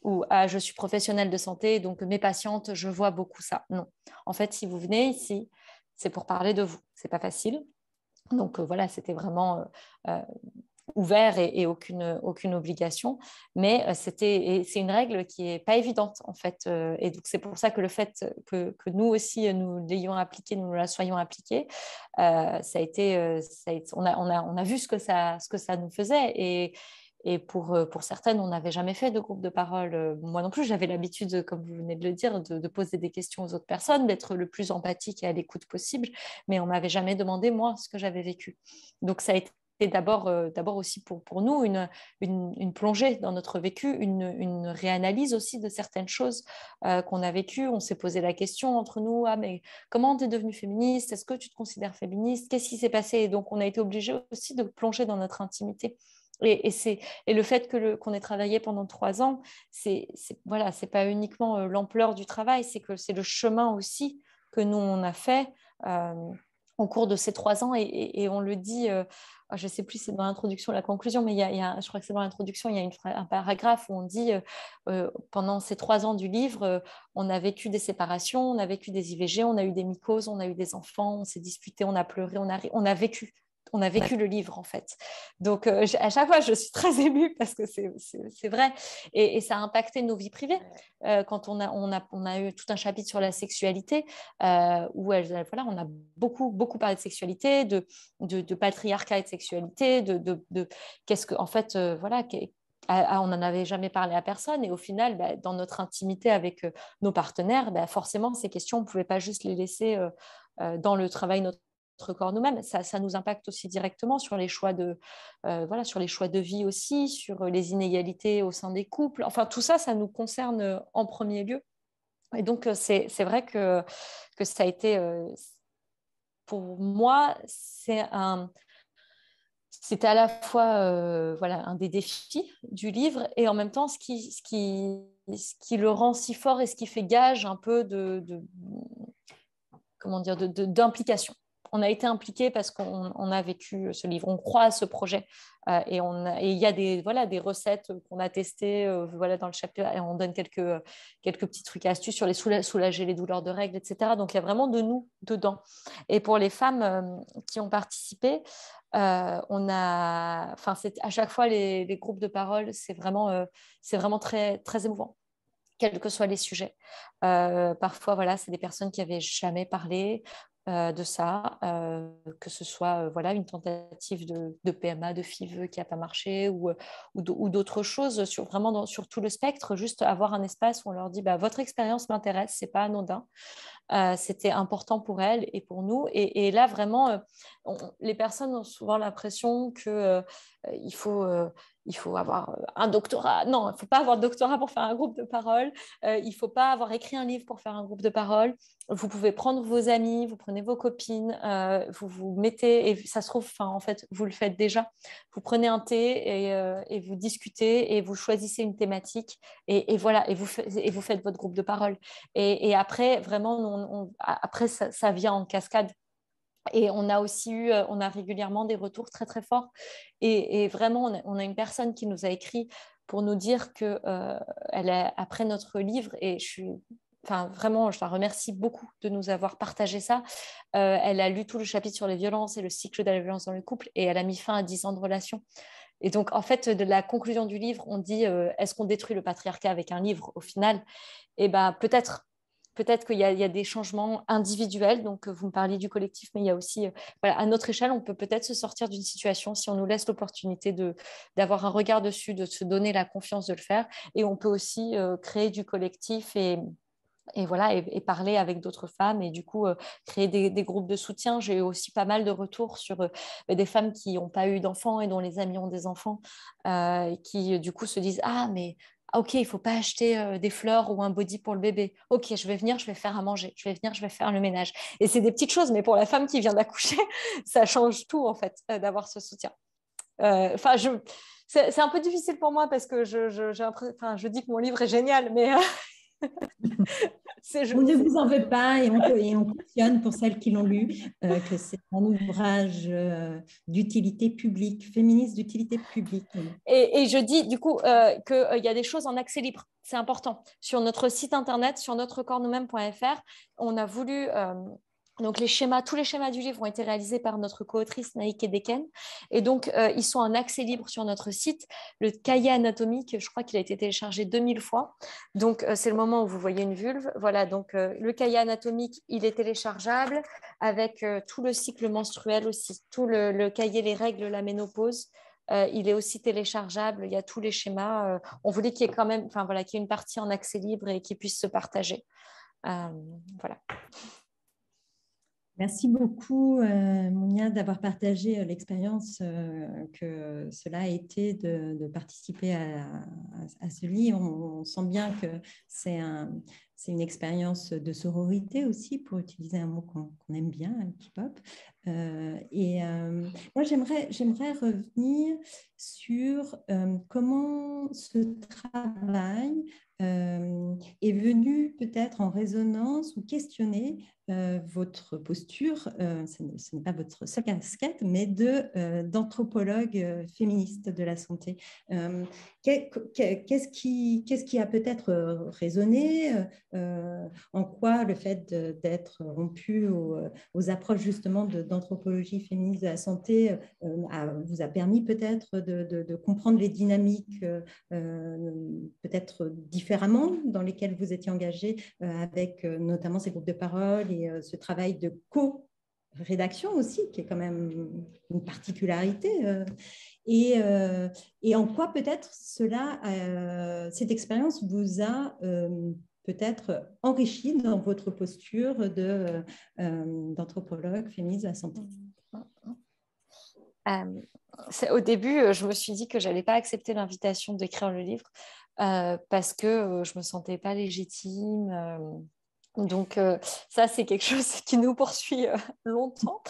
ou je suis professionnelle de santé, donc mes patientes, je vois beaucoup ça. Non. En fait, si vous venez ici, c'est pour parler de vous. C'est pas facile. Donc voilà, c'était vraiment ouvert et aucune obligation, mais c'est une règle qui n'est pas évidente en fait. Et donc c'est pour ça que le fait que nous aussi nous l'ayons appliqué, nous la soyons appliqués, on a vu ce que ça nous faisait. Et pour certaines, on n'avait jamais fait de groupe de parole. Moi non plus, j'avais l'habitude, comme vous venez de le dire, de poser des questions aux autres personnes, d'être le plus empathique et à l'écoute possible, mais on ne m'avait jamais demandé, moi, ce que j'avais vécu. Donc, ça a été d'abord aussi pour nous une plongée dans notre vécu, une réanalyse aussi de certaines choses qu'on a vécues. On s'est posé la question entre nous, ah mais comment tu es devenue féministe? Est-ce que tu te considères féministe? Qu'est-ce qui s'est passé? Et donc on a été obligés aussi de plonger dans notre intimité. Et le fait qu'on ait travaillé pendant 3 ans, c'est pas uniquement l'ampleur du travail, c'est que c'est le chemin aussi que nous on a fait au cours de ces 3 ans, et on le dit, je ne sais plus si c'est dans l'introduction ou la conclusion, mais je crois que c'est dans l'introduction, il y a un paragraphe où on dit pendant ces 3 ans du livre, on a vécu des séparations, on a vécu des IVG, on a eu des mycoses, on a eu des enfants, on s'est disputé, on a pleuré, on a vécu le livre en fait. Donc à chaque fois je suis très émue parce que c'est vrai, et ça a impacté nos vies privées. Quand on a eu tout un chapitre sur la sexualité où on a beaucoup parlé de sexualité, de patriarcat et de sexualité, de qu'est-ce que en fait on n'en avait jamais parlé à personne, et au final dans notre intimité avec nos partenaires, forcément ces questions on ne pouvait pas juste les laisser dans le travail notre corps nous-mêmes. Ça nous impacte aussi directement sur les choix sur les choix de vie aussi, sur les inégalités au sein des couples. Enfin, tout ça, ça nous concerne en premier lieu. Et donc, c'est vrai que ça a été, pour moi, c'était à la fois un des défis du livre, et en même temps, ce qui le rend si fort et ce qui fait gage un peu d'implication. On a été impliqués parce qu'on a vécu ce livre, on croit à ce projet, et il y a des recettes qu'on a testées dans le chapitre, et on donne quelques petits trucs et astuces sur les soulager les douleurs de règles, etc. Donc il y a vraiment de nous dedans. Et pour les femmes qui ont participé, à chaque fois les groupes de parole, c'est vraiment très, très émouvant, quels que soient les sujets. Parfois, c'est des personnes qui n'avaient jamais parlé de ça, que ce soit une tentative de PMA, de FIV qui n'a pas marché, ou d'autres choses, sur tout le spectre, juste avoir un espace où on leur dit votre expérience m'intéresse, c'est pas anodin. C'était important pour elles et pour nous. Et là, vraiment, les personnes ont souvent l'impression qu'il faut avoir un doctorat. Non, il ne faut pas avoir de doctorat pour faire un groupe de parole. Il ne faut pas avoir écrit un livre pour faire un groupe de parole. Vous pouvez prendre vos amis, vous prenez vos copines, vous vous mettez, et ça se trouve, en fait, vous le faites déjà. Vous prenez un thé et vous discutez, et vous choisissez une thématique, et voilà, et vous faites votre groupe de parole. Et après, vraiment, après ça vient en cascade. Et on a régulièrement des retours très, très forts. Et vraiment, on a une personne qui nous a écrit pour nous dire que après notre livre, et vraiment, je la remercie beaucoup de nous avoir partagé ça. Elle a lu tout le chapitre sur les violences et le cycle de la violence dans le couple, et elle a mis fin à 10 ans de relation. Et donc, en fait, de la conclusion du livre, on dit est-ce qu'on détruit le patriarcat avec un livre au final? Et peut-être qu'il y a des changements individuels. Donc, vous me parliez du collectif, mais il y a aussi, à notre échelle, on peut peut-être se sortir d'une situation si on nous laisse l'opportunité d'avoir un regard dessus, de se donner la confiance de le faire. Et on peut aussi créer du collectif et parler avec d'autres femmes, et du coup créer des groupes de soutien. J'ai eu aussi pas mal de retours sur des femmes qui n'ont pas eu d'enfants et dont les amis ont des enfants, et qui du coup se disent mais ok, il ne faut pas acheter des fleurs ou un body pour le bébé. Ok, je vais venir, je vais faire à manger. Je vais venir, je vais faire le ménage. Et c'est des petites choses, mais pour la femme qui vient d'accoucher, ça change tout en fait, d'avoir ce soutien. C'est un peu difficile pour moi parce que je dis que mon livre est génial, mais on ne vous en veut pas, et on cautionne pour celles qui l'ont lu que c'est un ouvrage d'utilité publique, féministe d'utilité publique. Et je dis du coup qu'il y a des choses en accès libre, c'est important. Sur notre site internet, sur notrecorpsnous-mêmes.fr, on a voulu Donc, tous les schémas du livre ont été réalisés par notre co-autrice Naïk Edeken. Et donc, ils sont en accès libre sur notre site. Le cahier anatomique, je crois qu'il a été téléchargé 2000 fois. Donc, c'est le moment où vous voyez une vulve. Voilà, donc le cahier anatomique, il est téléchargeable avec tout le cycle menstruel aussi, tout le cahier, les règles, la ménopause. Il est aussi téléchargeable. Il y a tous les schémas. On voulait qu'il y ait quand même, enfin voilà, qu'il y ait une partie en accès libre et qu'ils puissent se partager. Voilà. Merci beaucoup, Mounia, d'avoir partagé l'expérience que cela a été de participer à ce livre. On sent bien que c'est une expérience de sororité aussi, pour utiliser un mot qu'on aime bien, K-pop. Moi, j'aimerais revenir sur comment ce travail est venu peut-être en résonance ou questionner votre posture, ce n'est pas votre seule casquette, mais d'anthropologue féministe de la santé. Qu'est-ce qui a peut-être résonné, en quoi le fait d'être rompu aux approches justement d'anthropologie féministe de la santé vous a permis peut-être de comprendre les dynamiques peut-être différemment dans lesquelles vous étiez engagé avec notamment ces groupes de parole et ce travail de co-rédaction aussi, qui est quand même une particularité. Et en quoi peut-être cette expérience vous a peut-être enrichi dans votre posture d'anthropologue féministe de la santé. Au début, je me suis dit que je n'allais pas accepter l'invitation d'écrire le livre parce que je ne me sentais pas légitime. Donc, ça, c'est quelque chose qui nous poursuit longtemps,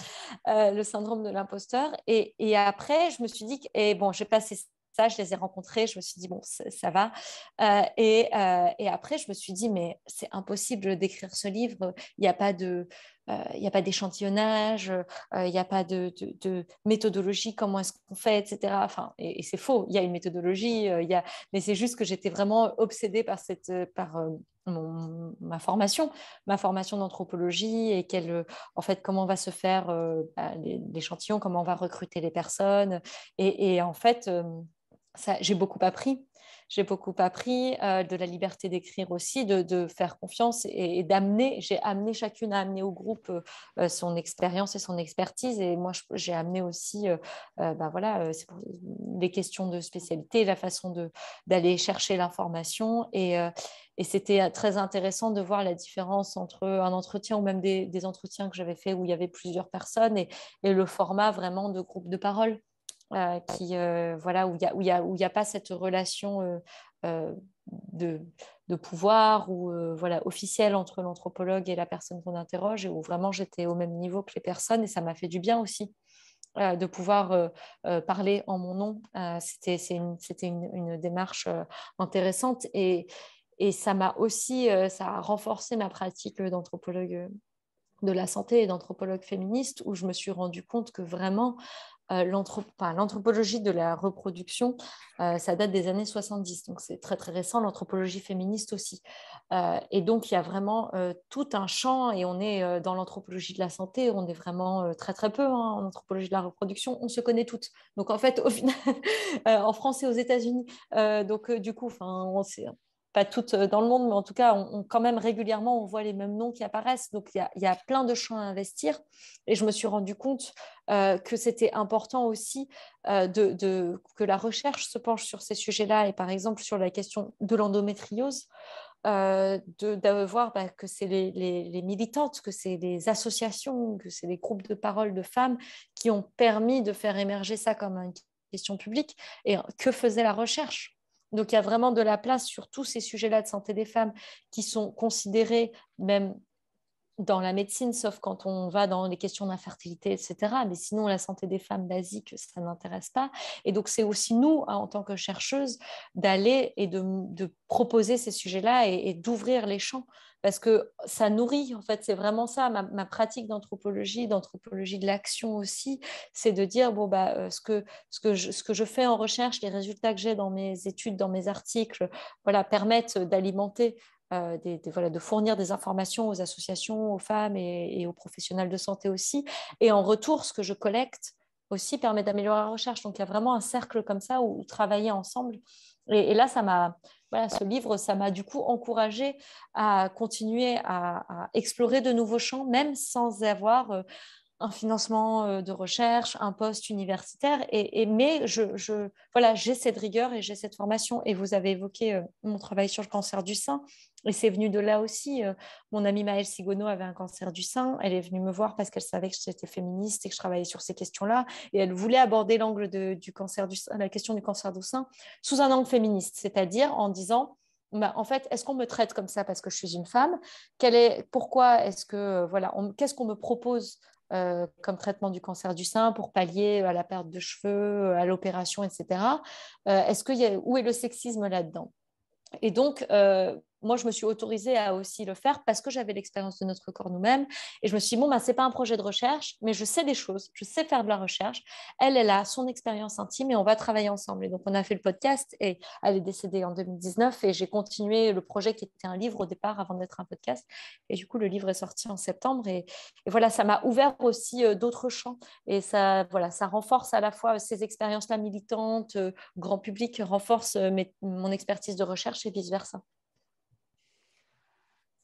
le syndrome de l'imposteur. Et après, je me suis dit, bon, j'ai passé ça, je les ai rencontrés, je me suis dit, bon, ça va. Et après, je me suis dit, mais c'est impossible d'écrire ce livre, il n'y a pas d'échantillonnage, il n'y a pas de méthodologie, comment est-ce qu'on fait, etc. Enfin, et c'est faux, il y a une méthodologie, mais c'est juste que j'étais vraiment obsédée par ma formation d'anthropologie et en fait, comment va se faire l'échantillon, comment on va recruter les personnes. Et en fait, j'ai beaucoup appris. J'ai beaucoup appris de la liberté d'écrire aussi, de faire confiance et d'amener. Chacune a amené au groupe son expérience et son expertise. Et moi, j'ai amené aussi c'est pour les questions de spécialité, la façon d'aller chercher l'information. Et c'était très intéressant de voir la différence entre un entretien ou même des entretiens que j'avais fait où il y avait plusieurs personnes et le format vraiment de groupe de parole. Où il n'y a pas cette relation de pouvoir ou officielle entre l'anthropologue et la personne qu'on interroge et où vraiment j'étais au même niveau que les personnes et ça m'a fait du bien aussi de pouvoir parler en mon nom. C'était une démarche intéressante et ça m'a aussi ça a renforcé ma pratique d'anthropologue de la santé et d'anthropologue féministe où je me suis rendu compte que vraiment l'anthropologie de la reproduction, ça date des années 70, donc c'est très très récent, l'anthropologie féministe aussi. Et donc il y a vraiment tout un champ et on est dans l'anthropologie de la santé, on est vraiment très très peu en anthropologie de la reproduction, on se connaît toutes. Donc en fait, au final, en France et aux États-Unis, du coup, on sait pas toutes dans le monde, mais en tout cas, quand même régulièrement, on voit les mêmes noms qui apparaissent. Donc, il y a plein de champs à investir. Et je me suis rendu compte que c'était important aussi que la recherche se penche sur ces sujets-là. Et par exemple, sur la question de l'endométriose, de voir que c'est les militantes, que c'est les associations, que c'est les groupes de parole de femmes qui ont permis de faire émerger ça comme une question publique. Et que faisait la recherche ? Donc, il y a vraiment de la place sur tous ces sujets-là de santé des femmes qui sont considérés même dans la médecine, sauf quand on va dans les questions d'infertilité, etc. Mais sinon, la santé des femmes basique, ça n'intéresse pas. Et donc, c'est aussi nous, en tant que chercheuses, d'aller et de proposer ces sujets-là et d'ouvrir les champs. Parce que ça nourrit, en fait, c'est vraiment ça, ma pratique d'anthropologie de l'action aussi, c'est de dire, ce que je fais en recherche, les résultats que j'ai dans mes études, dans mes articles, permettent d'alimenter de fournir des informations aux associations, aux femmes et aux professionnels de santé aussi. Et en retour, ce que je collecte aussi permet d'améliorer la recherche. Donc, il y a vraiment un cercle comme ça où travailler ensemble. Et là, ce livre, ça m'a du coup encouragée à continuer à explorer de nouveaux champs, même sans avoir un financement de recherche, un poste universitaire. Mais j'ai cette rigueur et j'ai cette formation. Et vous avez évoqué mon travail sur le cancer du sein. Et c'est venu de là aussi. Mon amie Maëlle Sigono avait un cancer du sein. Elle est venue me voir parce qu'elle savait que j'étais féministe et que je travaillais sur ces questions-là. Et elle voulait aborder l'angle du cancer du sein, la question du cancer du sein, sous un angle féministe, c'est-à-dire en disant... en fait, est-ce qu'on me traite comme ça parce que je suis une femme? Pourquoi est-ce que, qu'est-ce qu'on me propose comme traitement du cancer du sein pour pallier à la perte de cheveux, à l'opération, etc. Où est le sexisme là-dedans? Et donc, moi, je me suis autorisée à aussi le faire parce que j'avais l'expérience de notre corps nous-mêmes. Et je me suis dit, bon, ce n'est pas un projet de recherche, mais je sais des choses, je sais faire de la recherche. Elle a son expérience intime et on va travailler ensemble. Et donc, on a fait le podcast et elle est décédée en 2019 et j'ai continué le projet qui était un livre au départ avant d'être un podcast. Et du coup, le livre est sorti en septembre. Et voilà, ça m'a ouvert aussi d'autres champs. Et ça renforce à la fois ces expériences-là militantes, grand public, renforce mon expertise de recherche et vice-versa.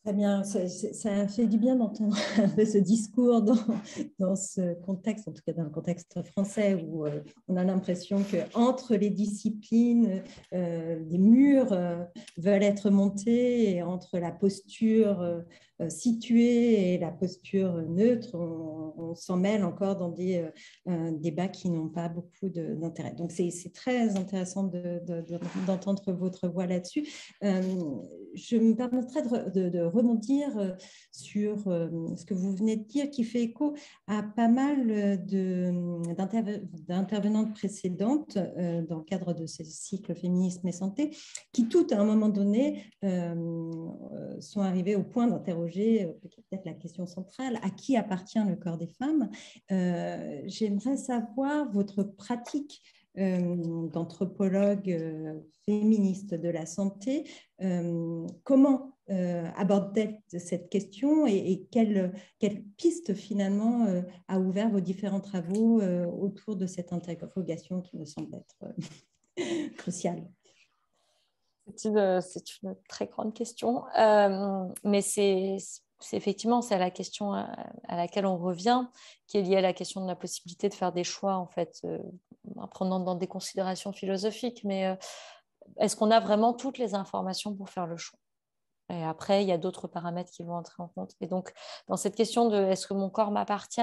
Très bien, ça fait du bien d'entendre ce discours dans ce contexte, en tout cas dans le contexte français, où on a l'impression qu'entre les disciplines, des murs veulent être montés, et entre la posture située et la posture neutre, on s'en mêle encore dans des débats qui n'ont pas beaucoup d'intérêt. Donc, c'est très intéressant d'entendre votre voix là-dessus. Je me permettrai de rebondir sur ce que vous venez de dire, qui fait écho à pas mal d'intervenantes précédentes dans le cadre de ce cycle Féminisme et Santé, qui toutes, à un moment donné, sont arrivées au point d'interroger peut-être la question centrale: à qui appartient le corps des femmes? J'aimerais savoir votre pratique d'anthropologue féministe de la santé. Comment aborde-t-elle cette question et quelle piste finalement a ouvert vos différents travaux autour de cette interrogation qui me semble être cruciale? C'est une très grande question, mais effectivement, c'est la question à laquelle on revient, qui est liée à la question de la possibilité de faire des choix, en fait, en prenant dans des considérations philosophiques, mais est-ce qu'on a vraiment toutes les informations pour faire le choix? Et après, il y a d'autres paramètres qui vont entrer en compte. Et donc, dans cette question de est-ce que mon corps m'appartient,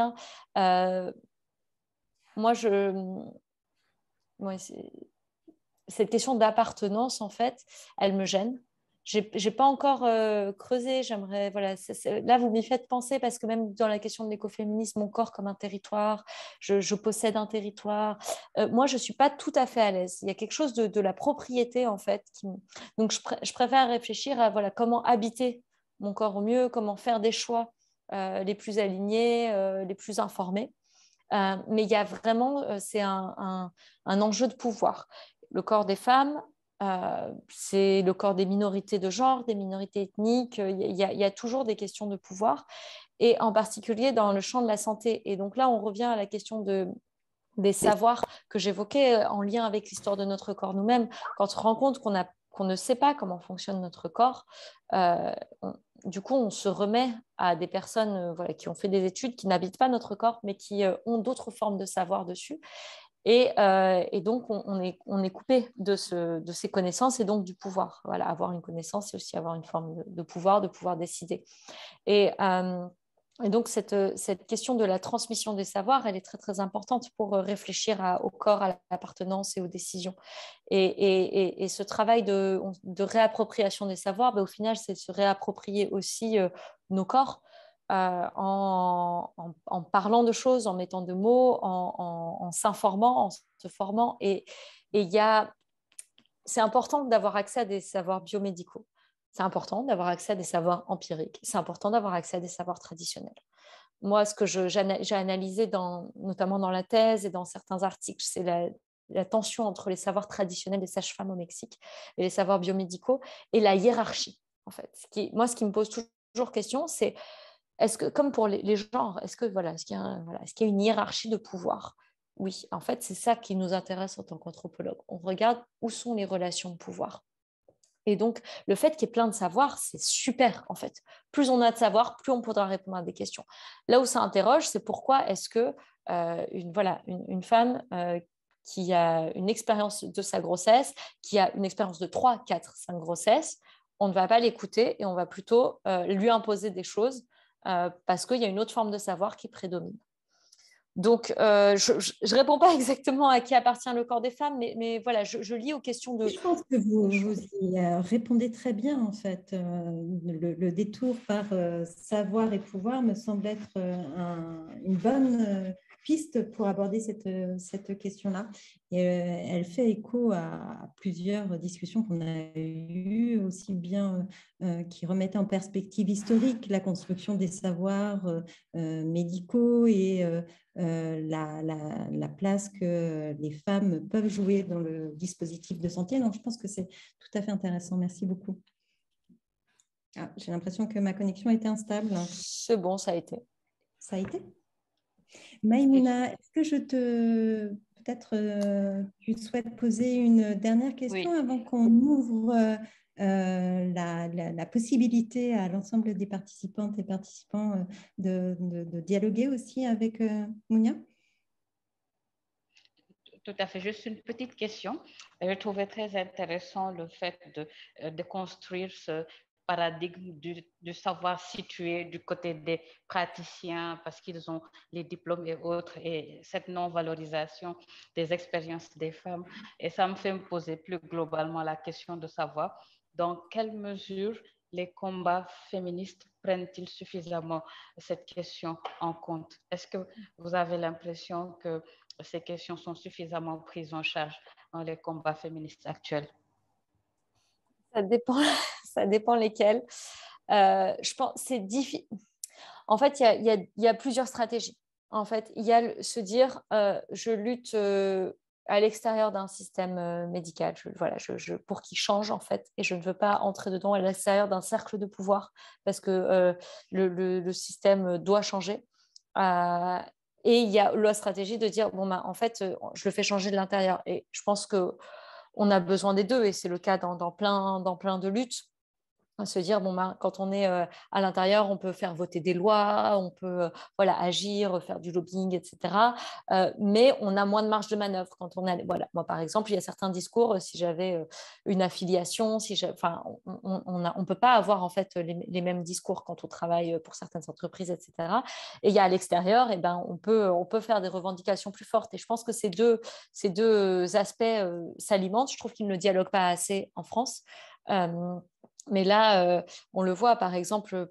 cette question d'appartenance, en fait, elle me gêne. J'ai pas encore creusé. J'aimerais, là, vous m'y faites penser parce que même dans la question de l'écoféminisme, mon corps comme un territoire, je possède un territoire. Moi, je suis pas tout à fait à l'aise. Il y a quelque chose de la propriété, en fait. Donc, je préfère réfléchir à comment habiter mon corps au mieux, comment faire des choix les plus alignés, les plus informés. Mais il y a vraiment, c'est un enjeu de pouvoir. Le corps des femmes, c'est le corps des minorités de genre, des minorités ethniques. Il y a toujours des questions de pouvoir, et en particulier dans le champ de la santé. Et donc là, on revient à la question des savoirs que j'évoquais en lien avec l'histoire de notre corps nous-mêmes. Quand on se rend compte qu'on ne sait pas comment fonctionne notre corps, du coup, on se remet à des personnes qui ont fait des études, qui n'habitent pas notre corps, mais qui ont d'autres formes de savoir dessus. Et donc, on est coupé de ces connaissances et donc du pouvoir. Avoir une connaissance, c'est aussi avoir une forme de pouvoir décider. Et donc, cette question de la transmission des savoirs, elle est très, très importante pour réfléchir au corps, à l'appartenance et aux décisions. Et ce travail de réappropriation des savoirs, au final, c'est se réapproprier aussi nos corps, en parlant de choses, en mettant de mots, en s'informant, en se formant. Et c'est important d'avoir accès à des savoirs biomédicaux. C'est important d'avoir accès à des savoirs empiriques. C'est important d'avoir accès à des savoirs traditionnels. Moi, ce que j'ai analysé notamment dans la thèse et dans certains articles, c'est la tension entre les savoirs traditionnels des sages-femmes au Mexique et les savoirs biomédicaux et la hiérarchie en fait. Ce qui me pose toujours question, c'est est-ce que, comme pour les genres, est-ce qu'il y a une hiérarchie de pouvoir? Oui, en fait, c'est ça qui nous intéresse en tant qu'anthropologue. On regarde où sont les relations de pouvoir. Et donc, le fait qu'il y ait plein de savoirs, c'est super, en fait. Plus on a de savoir, plus on pourra répondre à des questions. Là où ça interroge, c'est pourquoi est-ce que une femme qui a une expérience de sa grossesse, qui a une expérience de 3, 4, 5 grossesses, on ne va pas l'écouter et on va plutôt lui imposer des choses parce qu'il y a une autre forme de savoir qui prédomine. Donc, je ne réponds pas exactement à qui appartient le corps des femmes, mais voilà, je lis aux questions de... Je pense que vous y répondez très bien, en fait. Le détour par savoir et pouvoir me semble être une bonne piste pour aborder cette question-là. Et elle fait écho à plusieurs discussions qu'on a eues, aussi bien qui remettaient en perspective historique la construction des savoirs médicaux et la place que les femmes peuvent jouer dans le dispositif de santé. Donc, je pense que c'est tout à fait intéressant. Merci beaucoup. Ah, j'ai l'impression que ma connexion était instable. C'est bon, ça a été. Ça a été. Maïmouna, est-ce que peut-être tu souhaites poser une dernière question avant qu'on ouvre la possibilité à l'ensemble des participantes et participants de dialoguer aussi avec Mounia? Tout à fait. Juste une petite question. Je trouvais très intéressant le fait de construire ce paradigme du savoir situé du côté des praticiens parce qu'ils ont les diplômes et autres, et cette non-valorisation des expériences des femmes. Et ça me fait me poser plus globalement la question de savoir dans quelle mesure les combats féministes prennent-ils suffisamment cette question en compte? Est-ce que vous avez l'impression que ces questions sont suffisamment prises en charge dans les combats féministes actuels? Ça dépend lesquels. Je pense c'est difficile. En fait, il y a plusieurs stratégies. En fait, il y a se dire je lutte à l'extérieur d'un système médical, pour qu'il change en fait, et je ne veux pas entrer dedans à l'extérieur d'un cercle de pouvoir parce que le système doit changer. Et il y a la stratégie de dire bon, en fait, je le fais changer de l'intérieur. Et je pense qu'on a besoin des deux, et c'est le cas dans plein de luttes. À se dire quand on est à l'intérieur, on peut faire voter des lois, on peut agir, faire du lobbying, etc. Mais on a moins de marge de manœuvre quand on a moi par exemple, il y a certains discours, si j'avais une affiliation, on peut pas avoir en fait les mêmes discours quand on travaille pour certaines entreprises, etc. Et il y a à l'extérieur, et on peut faire des revendications plus fortes. Et je pense que ces deux aspects s'alimentent. Je trouve qu'ils ne dialoguent pas assez en France. Mais là, on le voit, par exemple,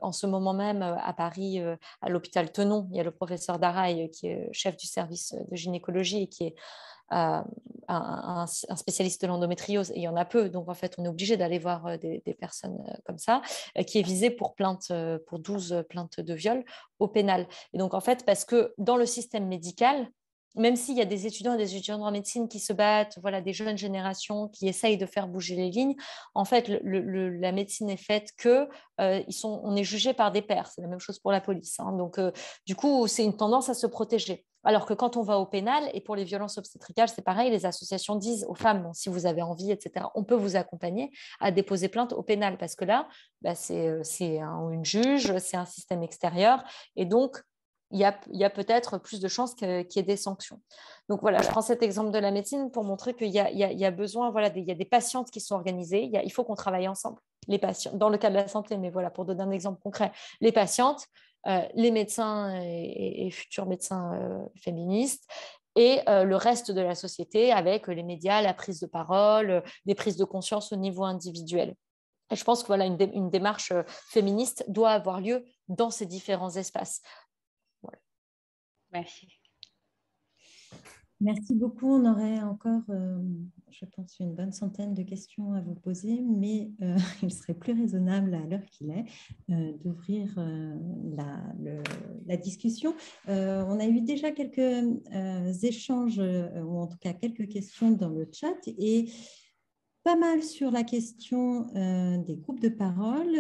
en ce moment même, à Paris, à l'hôpital Tenon, il y a le professeur Daraï, qui est chef du service de gynécologie et qui est un spécialiste de l'endométriose. Et il y en a peu, donc en fait, on est obligé d'aller voir des personnes comme ça, qui est visé pour 12 plaintes de viol au pénal. Et donc, en fait, parce que dans le système médical, même s'il y a des étudiants et des étudiantes en médecine qui se battent, des jeunes générations qui essayent de faire bouger les lignes, en fait, la médecine est faite que on est jugé par des pairs. C'est la même chose pour la police. Hein. Donc, du coup, c'est une tendance à se protéger. Alors que quand on va au pénal, et pour les violences obstétricales, c'est pareil, les associations disent aux femmes, bon, si vous avez envie, etc., on peut vous accompagner à déposer plainte au pénal, parce que là, c'est une juge, c'est un système extérieur, et donc, il y a peut-être plus de chances qu'il y ait des sanctions. Donc voilà, je prends cet exemple de la médecine pour montrer qu'il y a besoin, il y a des patientes qui sont organisées, il faut qu'on travaille ensemble, les patients, dans le cas de la santé, mais voilà, pour donner un exemple concret, les patientes, les médecins et futurs médecins féministes, et le reste de la société avec les médias, la prise de parole, des prises de conscience au niveau individuel. Et je pense que une démarche féministe doit avoir lieu dans ces différents espaces. Voilà. Merci. Merci beaucoup. On aurait encore, je pense, une bonne centaine de questions à vous poser, mais il serait plus raisonnable à l'heure qu'il est d'ouvrir la discussion. On a eu déjà quelques échanges, ou en tout cas quelques questions dans le chat, et pas mal sur la question des groupes de parole.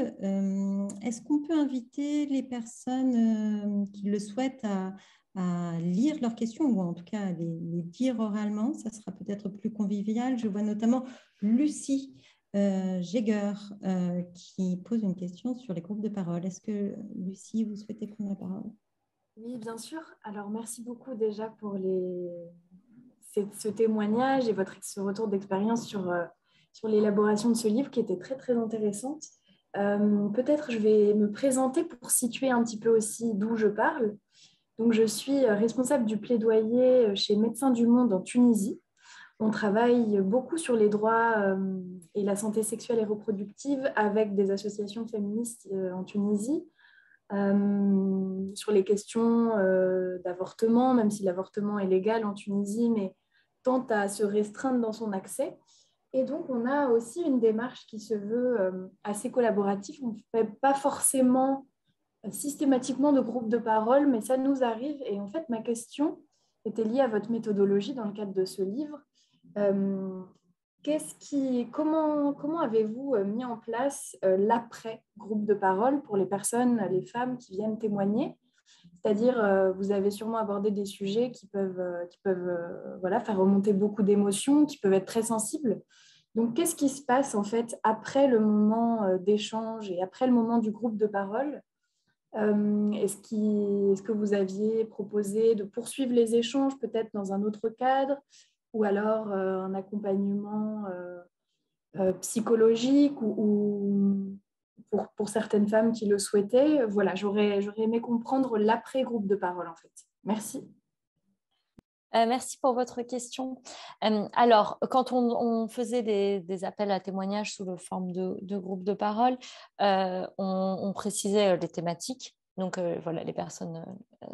Est-ce qu'on peut inviter les personnes qui le souhaitent à lire leurs questions ou en tout cas à les dire oralement? Ça sera peut-être plus convivial. Je vois notamment Lucie Jäger qui pose une question sur les groupes de parole. Est-ce que, Lucie, vous souhaitez prendre la parole? Oui, bien sûr. Alors, merci beaucoup déjà pour ce témoignage et ce retour d'expérience sur l'élaboration de ce livre qui était très, très intéressante. Peut-être je vais me présenter pour situer un petit peu aussi d'où je parle. Donc, je suis responsable du plaidoyer chez Médecins du Monde en Tunisie. On travaille beaucoup sur les droits et la santé sexuelle et reproductive avec des associations féministes en Tunisie. Sur les questions d'avortement, même si l'avortement est légal en Tunisie, mais tente à se restreindre dans son accès. Et donc, on a aussi une démarche qui se veut assez collaborative. On ne fait pas forcément systématiquement de groupe de parole, mais ça nous arrive. Et en fait, ma question était liée à votre méthodologie dans le cadre de ce livre. Comment avez-vous mis en place l'après-groupe de parole pour les personnes, les femmes qui viennent témoigner? C'est-à-dire, vous avez sûrement abordé des sujets qui peuvent voilà, faire remonter beaucoup d'émotions, qui peuvent être très sensibles. Donc, qu'est-ce qui se passe en fait après le moment d'échange et après le moment du groupe de parole? Est-ce que vous aviez proposé de poursuivre les échanges peut-être dans un autre cadre ou alors un accompagnement psychologique ou pour certaines femmes qui le souhaitaient? Voilà, j'aurais aimé comprendre l'après-groupe de parole en fait. Merci. Merci pour votre question. Alors, quand on faisait des appels à témoignages sous la forme de groupes de parole, on précisait les thématiques. Donc, voilà, les personnes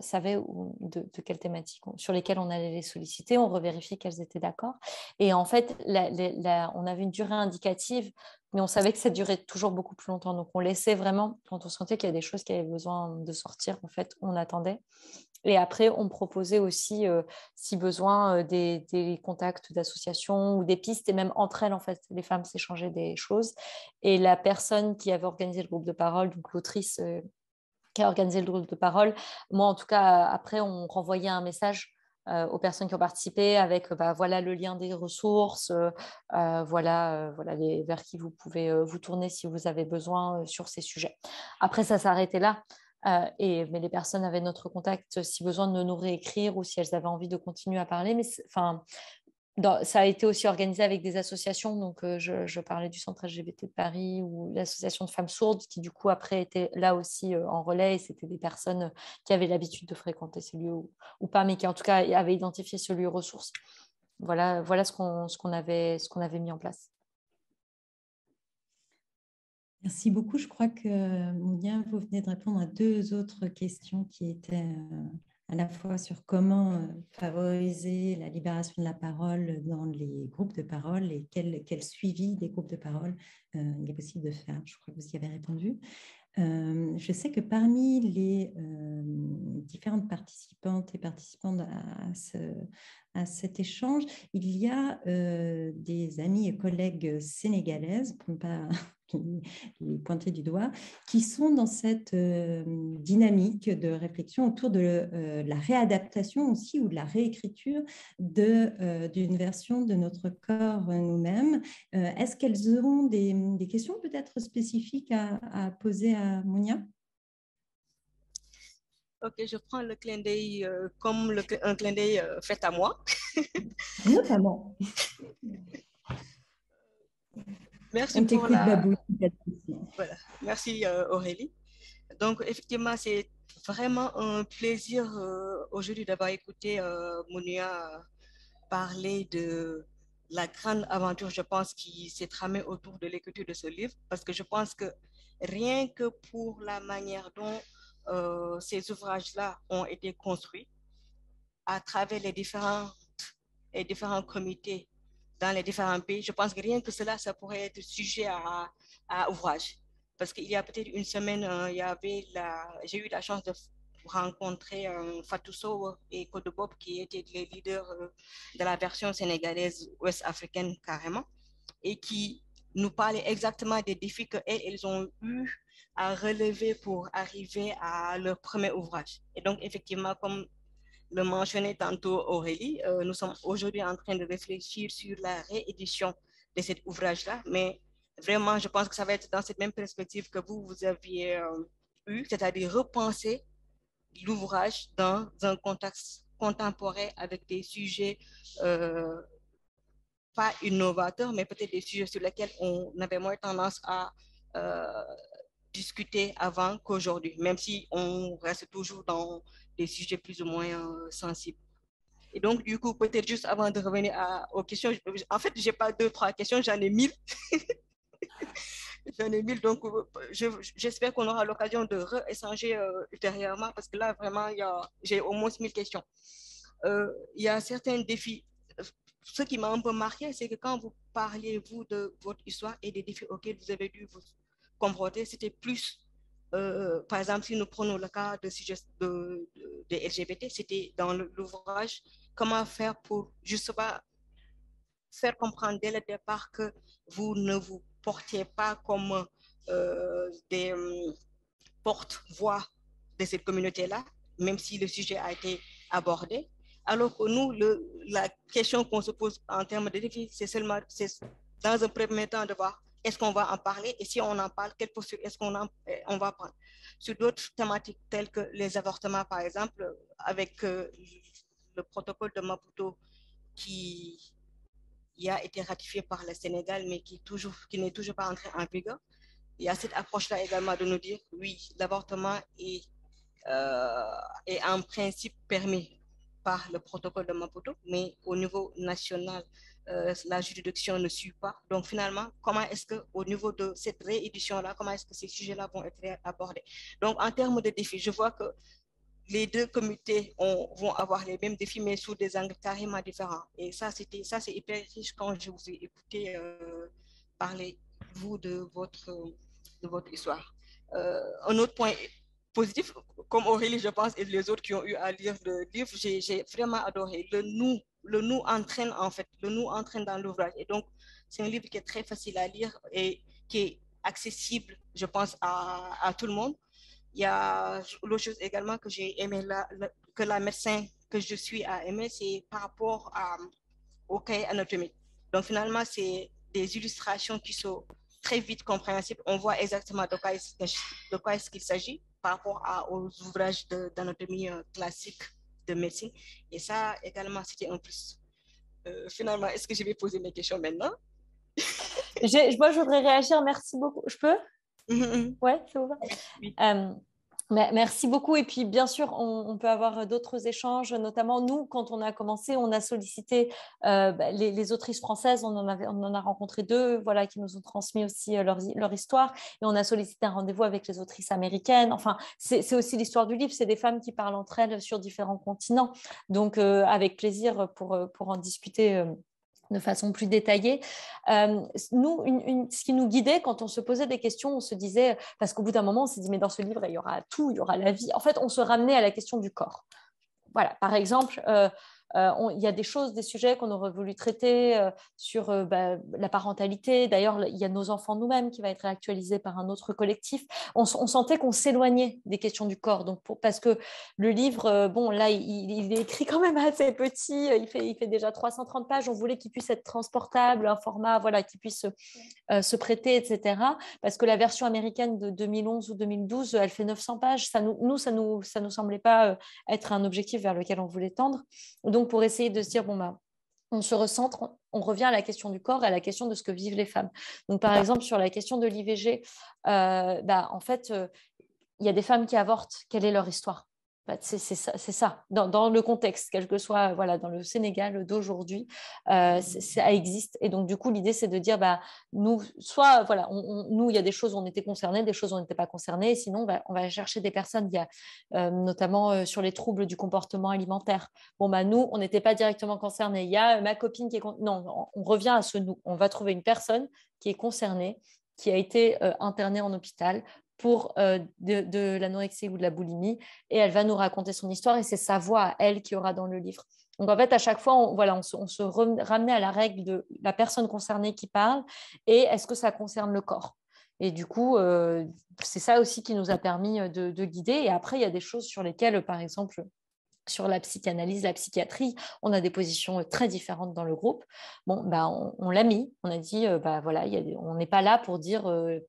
savaient de quelles thématiques sur lesquelles on allait les solliciter. On revérifiait qu'elles étaient d'accord. Et en fait, on avait une durée indicative, mais on savait que ça durait toujours beaucoup plus longtemps. Donc, on laissait vraiment, quand on sentait qu'il y a des choses qui avaient besoin de sortir, en fait, on attendait. Et après, on proposait aussi, si besoin, des contacts d'associations ou des pistes. Et même entre elles, en fait, les femmes s'échangeaient des choses. Et la personne qui avait organisé le groupe de parole, donc l'autrice qui a organisé le groupe de parole, moi, en tout cas, après, on renvoyait un message aux personnes qui ont participé avec voilà le lien des ressources, voilà vers qui vous pouvez vous tourner si vous avez besoin sur ces sujets. Après, ça s'arrêtait là. Mais les personnes avaient notre contact si besoin de nous réécrire ou si elles avaient envie de continuer à parler. Mais ça a été aussi organisé avec des associations. Donc, je parlais du Centre LGBT de Paris ou l'association de femmes sourdes qui, du coup, après étaient là aussi en relais. Et c'était des personnes qui avaient l'habitude de fréquenter ces lieux ou pas, mais qui, en tout cas, avaient identifié ce lieu ressource. Voilà ce qu'on avait mis en place. Merci beaucoup. Je crois que, Mounia, vous venez de répondre à deux autres questions qui étaient à la fois sur comment favoriser la libération de la parole dans les groupes de parole et quel suivi des groupes de parole il est possible de faire. Je crois que vous y avez répondu. Je sais que parmi les différentes participantes et participants à cet échange, il y a des amis et collègues sénégalaises, pour ne pas les pointer du doigt, qui sont dans cette dynamique de réflexion autour de la réadaptation aussi ou de la réécriture d'une version de notre corps nous-mêmes. Est-ce qu'elles auront des questions peut-être spécifiques à poser à Mounia? Ok, je prends le clin d'œil comme un clin d'œil fait à moi. Notamment. Merci pour Babou. Voilà. Merci Aurélie. Donc effectivement, c'est vraiment un plaisir aujourd'hui d'avoir écouté Mounia parler de la grande aventure, je pense, qui s'est tramée autour de l'écriture de ce livre, parce que je pense que rien que pour la manière dont ces ouvrages-là ont été construits à travers les différents comités dans les différents pays, je pense que rien que cela, ça pourrait être sujet à ouvrage. Parce qu'il y a peut-être une semaine, j'ai eu la chance de rencontrer Fatou Sow et Kodo Bob, qui étaient les leaders de la version sénégalaise ouest-africaine carrément. et qui nous parlaient exactement des défis qu'elles ont eu à relever pour arriver à leur premier ouvrage. Et donc, effectivement, comme le mentionnait tantôt Aurélie, nous sommes aujourd'hui en train de réfléchir sur la réédition de cet ouvrage-là, mais vraiment, je pense que ça va être dans cette même perspective que vous aviez eu, c'est-à-dire repenser l'ouvrage dans un contexte contemporain avec des sujets pas innovateurs, mais peut-être des sujets sur lesquels on avait moins tendance à discuter avant qu'aujourd'hui, même si on reste toujours dans des sujets plus ou moins sensibles. Et donc, du coup, peut-être juste avant de revenir aux questions, en fait, je n'ai pas 2-3 questions, j'en ai 1000. J'en ai 1000, donc j'espère qu'on aura l'occasion de rééchanger ultérieurement, parce que là, vraiment, j'ai au moins 1000 questions. Il y a certains défis. Ce qui m'a un peu marqué, c'est que quand vous parliez, vous, de votre histoire et des défis auxquels vous avez dû vous confronter, c'était plus, par exemple, si nous prenons le cas de LGBT, c'était dans l'ouvrage, comment faire pour justement faire comprendre dès le départ que vous ne vous portiez pas comme des porte-voix de cette communauté-là, même si le sujet a été abordé. Alors que nous, la question qu'on se pose en termes de défis, c'est seulement, dans un premier temps, de voir est-ce qu'on va en parler, et si on en parle, quelle posture est-ce qu'on va prendre. Sur d'autres thématiques telles que les avortements, par exemple, avec le protocole de Maputo qui a été ratifié par le Sénégal, mais qui n'est toujours pas entré en vigueur. Il y a cette approche-là également de nous dire, oui, l'avortement est en principe permis par le protocole de Maputo, mais au niveau national, la juridiction ne suit pas. Donc finalement, comment est-ce qu'au niveau de cette réédition-là, comment est-ce que ces sujets-là vont être abordés? Donc en termes de défis, je vois que les deux comités vont avoir les mêmes défis, mais sous des angles carrément différents. Et ça, c'est hyper riche quand je vous ai écouté parler, vous, de votre histoire. Un autre point positif, comme Aurélie, je pense, et les autres qui ont eu à lire le livre, j'ai vraiment adoré. Le nous entraîne, en fait, le nous entraîne dans l'ouvrage. Et donc, c'est un livre qui est très facile à lire et qui est accessible, je pense, à tout le monde. Il y a l'autre chose également que j'ai aimé, que la médecin que je suis a aimé, c'est par rapport au cahier anatomique. Donc finalement, c'est des illustrations qui sont très vite compréhensibles. On voit exactement de quoi est-ce qu'il s'agit par rapport aux ouvrages d'anatomie classique de médecine. Et ça également, c'était un plus. Finalement, est-ce que je vais poser mes questions maintenant? Moi, je voudrais réagir. Merci beaucoup. Je peux? Ouais, c'est ouvert. Oui. Merci beaucoup. Et puis, bien sûr, on peut avoir d'autres échanges, notamment nous, quand on a commencé, on a sollicité les autrices françaises, on en a rencontré 2 voilà, qui nous ont transmis aussi leur histoire, et on a sollicité un rendez-vous avec les autrices américaines. Enfin, c'est aussi l'histoire du livre, c'est des femmes qui parlent entre elles sur différents continents. Donc, avec plaisir pour en discuter de façon plus détaillée. Nous, ce qui nous guidait quand on se posait des questions, on se disait, parce qu'au bout d'un moment, on s'est dit, mais dans ce livre, il y aura tout, il y aura la vie. En fait, on se ramenait à la question du corps. Voilà, par exemple, il y a des sujets qu'on aurait voulu traiter sur la parentalité. D'ailleurs, il y a Nos enfants nous-mêmes qui va être réactualisé par un autre collectif. On sentait qu'on s'éloignait des questions du corps. Donc parce que le livre, là, il est écrit quand même assez petit. Il fait déjà 330 pages. On voulait qu'il puisse être transportable, un format qui puisse se prêter, etc. Parce que la version américaine de 2011 ou 2012, elle fait 900 pages. Ça nous semblait pas être un objectif vers lequel on voulait tendre. Donc, pour essayer de se dire, on se recentre, on revient à la question du corps et à la question de ce que vivent les femmes. Donc, par exemple, sur la question de l'IVG, en fait, il y a des femmes qui avortent. Quelle est leur histoire? C'est ça. Dans le contexte, quel que soit dans le Sénégal d'aujourd'hui, ça existe. Et donc, du coup, l'idée, c'est de dire, nous, soit, nous, il y a des choses où on était concernés, des choses où on n'était pas concernés. Sinon, on va chercher des personnes, il y a, notamment sur les troubles du comportement alimentaire. Nous, on n'était pas directement concernés. Il y a ma copine qui est... Non, on revient à ce nous. On va trouver une personne qui est concernée, qui a été internée en hôpital pour de l'anorexie ou de la boulimie, et elle va nous raconter son histoire, et c'est sa voix à elle qui aura dans le livre. Donc, en fait, à chaque fois, on se ramenait à la règle de la personne concernée qui parle, et est-ce que ça concerne le corps? Et du coup, c'est ça aussi qui nous a permis de guider. Et après, il y a des choses sur lesquelles, par exemple, sur la psychanalyse, la psychiatrie, on a des positions très différentes dans le groupe. Bon, on l'a mis, on a dit, voilà, on n'est pas là pour dire,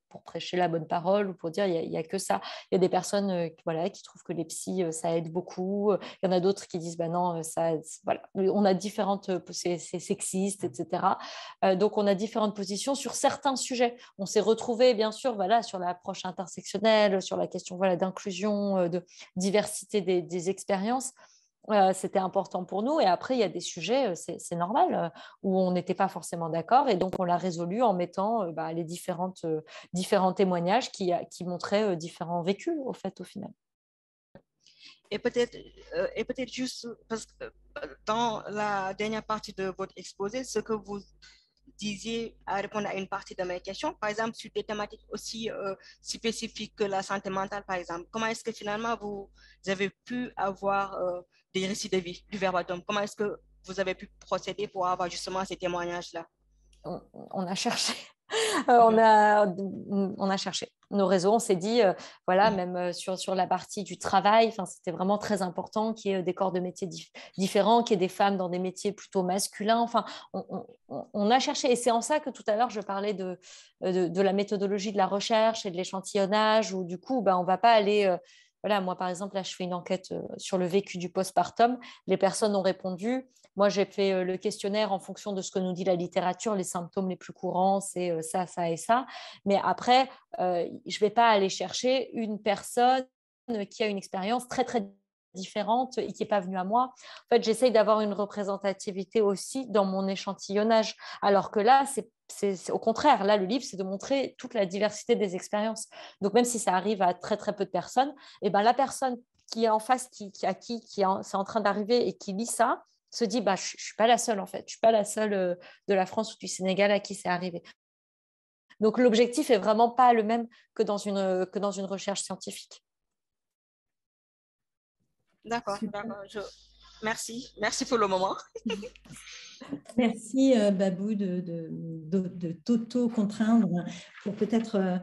pour prêcher la bonne parole ou pour dire, il y a que ça. Il y a des personnes qui trouvent que les psys, ça aide beaucoup. Il y en a d'autres qui disent, non, ça, voilà. On a différentes, c'est sexiste, etc. Donc, on a différentes positions sur certains sujets. On s'est retrouvés, bien sûr, voilà, sur l'approche intersectionnelle, sur la question d'inclusion, de diversité des expériences. C'était important pour nous. Et après, il y a des sujets, c'est normal, où on n'était pas forcément d'accord. Et donc, on l'a résolu en mettant les différents témoignages qui montraient différents vécus, au final. Et peut-être juste, parce que dans la dernière partie de votre exposé, ce que vous disiez à répondre à une partie de mes questions, par exemple, sur des thématiques aussi spécifiques que la santé mentale, par exemple. Comment est-ce que finalement vous avez pu avoir des récits de vie du verbatim? Comment est-ce que vous avez pu procéder pour avoir justement ces témoignages-là? On a cherché. On a cherché nos réseaux, on s'est dit, même sur la partie du travail, c'était vraiment très important qu'il y ait des corps de métiers différents, qu'il y ait des femmes dans des métiers plutôt masculins. On a cherché, et c'est en ça que tout à l'heure, je parlais de la méthodologie de la recherche et de l'échantillonnage, où du coup, on ne va pas aller... moi, par exemple, là, je fais une enquête sur le vécu du postpartum. Les personnes ont répondu. Moi, j'ai fait le questionnaire en fonction de ce que nous dit la littérature. Les symptômes les plus courants, c'est ça, ça et ça. Mais après, je ne vais pas aller chercher une personne qui a une expérience très, très différente et qui n'est pas venue à moi. En fait, j'essaye d'avoir une représentativité aussi dans mon échantillonnage. Alors que là, c'est au contraire. Là, le livre, c'est de montrer toute la diversité des expériences. Donc, même si ça arrive à très, très peu de personnes, la personne qui est en face, c'est en train d'arriver et qui lit ça, se dit, je ne suis pas la seule, en fait. Je ne suis pas la seule de la France ou du Sénégal à qui c'est arrivé. Donc, l'objectif est vraiment pas le même que dans une recherche scientifique. D'accord. Merci pour le moment. Merci, Babou, de t'auto-contraindre pour peut-être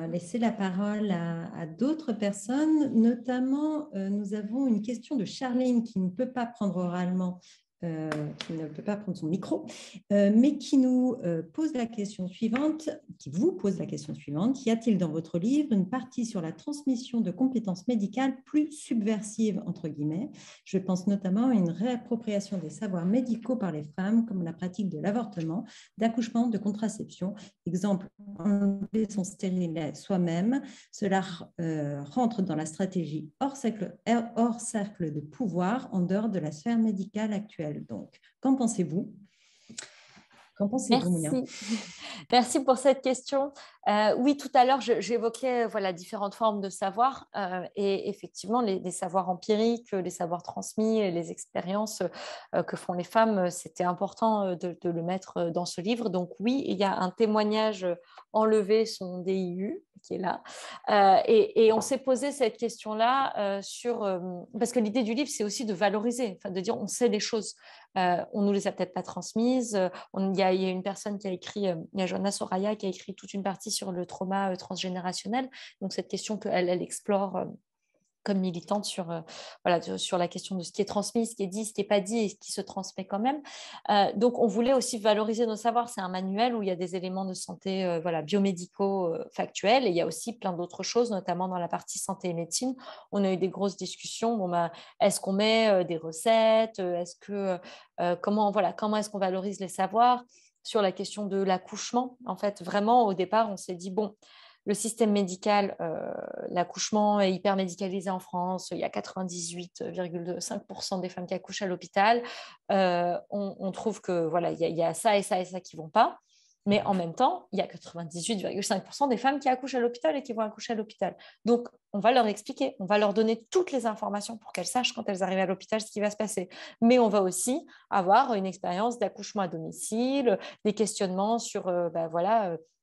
laisser la parole à d'autres personnes. Notamment, nous avons une question de Charline qui ne peut pas prendre oralement, qui ne peut pas prendre son micro, mais qui nous pose la question suivante, qui vous pose la question suivante. Y a-t-il dans votre livre une partie sur la transmission de compétences médicales plus subversive, entre guillemets? Je pense notamment à une réappropriation des savoirs médicaux par les femmes, comme la pratique de l'avortement, d'accouchement, de contraception. Exemple, enlever son stérilet soi-même. Cela rentre dans la stratégie hors cercle de pouvoir, en dehors de la sphère médicale actuelle. Donc, qu'en pensez-vous? Qu'en pensez-vous, Mounia? Merci pour cette question. Oui, tout à l'heure, j'évoquais différentes formes de savoir et effectivement, les savoirs empiriques, les savoirs transmis, et les expériences que font les femmes, c'était important de le mettre dans ce livre. Donc oui, il y a un témoignage enlevé son DIU qui est là. Et on s'est posé cette question-là parce que l'idée du livre, c'est aussi de valoriser, de dire on sait les choses. On ne nous les a peut-être pas transmises. Il y a une personne qui a écrit, il y a Johanna Soraya qui a écrit toute une partie sur le trauma transgénérationnel. Donc cette question qu'elle explore comme militante sur la question de ce qui est transmis, ce qui est dit, ce qui n'est pas dit et ce qui se transmet quand même. Donc, on voulait aussi valoriser nos savoirs. C'est un manuel où il y a des éléments de santé biomédicaux factuels et il y a aussi plein d'autres choses, notamment dans la partie santé et médecine. On a eu des grosses discussions. Est-ce qu'on met des recettes? Comment est-ce qu'on valorise les savoirs? Sur la question de l'accouchement, en fait, vraiment, au départ, on s'est dit, le système médical, l'accouchement est hyper médicalisé en France. Il y a 98,5% des femmes qui accouchent à l'hôpital. On trouve que il y a ça et ça et ça qui ne vont pas. Mais en même temps, il y a 98,5% des femmes qui accouchent à l'hôpital et qui vont accoucher à l'hôpital. Donc, on va leur expliquer, on va leur donner toutes les informations pour qu'elles sachent quand elles arrivent à l'hôpital ce qui va se passer. Mais on va aussi avoir une expérience d'accouchement à domicile, des questionnements sur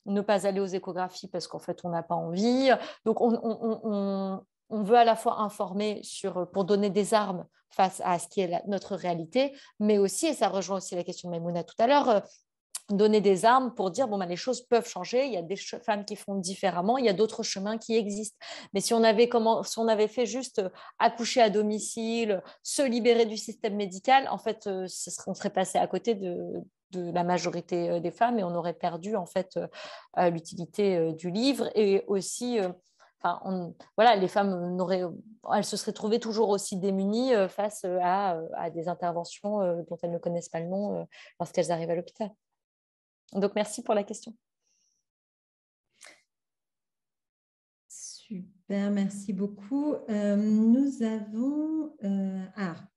ne pas aller aux échographies parce qu'en fait, on n'a pas envie. Donc, on veut à la fois informer pour donner des armes face à ce qui est notre réalité, mais aussi, et ça rejoint aussi la question de Maïmouna tout à l'heure, donner des armes pour dire bon, les choses peuvent changer, il y a des femmes qui font différemment, il y a d'autres chemins qui existent. Mais si on avait fait juste accoucher à domicile, se libérer du système médical, en fait, on serait passé à côté de la majorité des femmes et on aurait perdu en fait l'utilité du livre et aussi les femmes elles se seraient trouvées toujours aussi démunies face à des interventions dont elles ne connaissent pas le nom lorsqu'elles arrivent à l'hôpital. Donc, merci pour la question. Super, merci beaucoup. Nous avons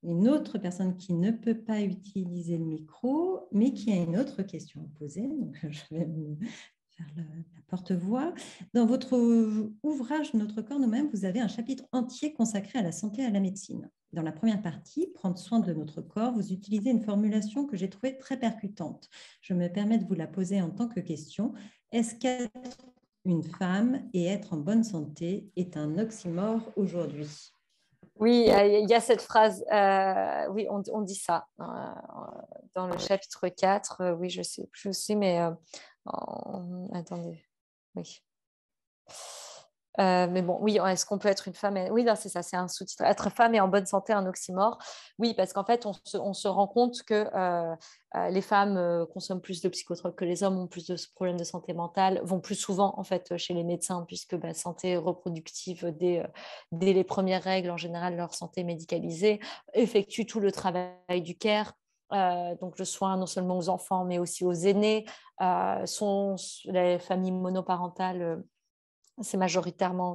une autre personne qui ne peut pas utiliser le micro, mais qui a une autre question à poser. Donc, je vais faire la porte-voix. Dans votre ouvrage « Notre corps nous-mêmes », vous avez un chapitre entier consacré à la santé et à la médecine. Dans la première partie, « Prendre soin de notre corps », vous utilisez une formulation que j'ai trouvée très percutante. Je me permets de vous la poser en tant que question. Est-ce qu'être une femme et être en bonne santé est un oxymore aujourd'hui? Oui, il y a cette phrase, oui, on dit ça dans le chapitre 4. Oui, je sais plus aussi, mais attendez, oui. Mais bon, oui, est-ce qu'on peut être une femme Oui, c'est ça, c'est un sous-titre. Être femme et en bonne santé, un oxymore. Oui, parce qu'en fait, on se rend compte que les femmes consomment plus de psychotropes que les hommes, ont plus de problèmes de santé mentale, vont plus souvent en fait chez les médecins, puisque santé reproductive, dès les premières règles, en général, leur santé médicalisée, effectuent tout le travail du care. Donc le soin non seulement aux enfants, mais aussi aux aînés. Les familles monoparentales, c'est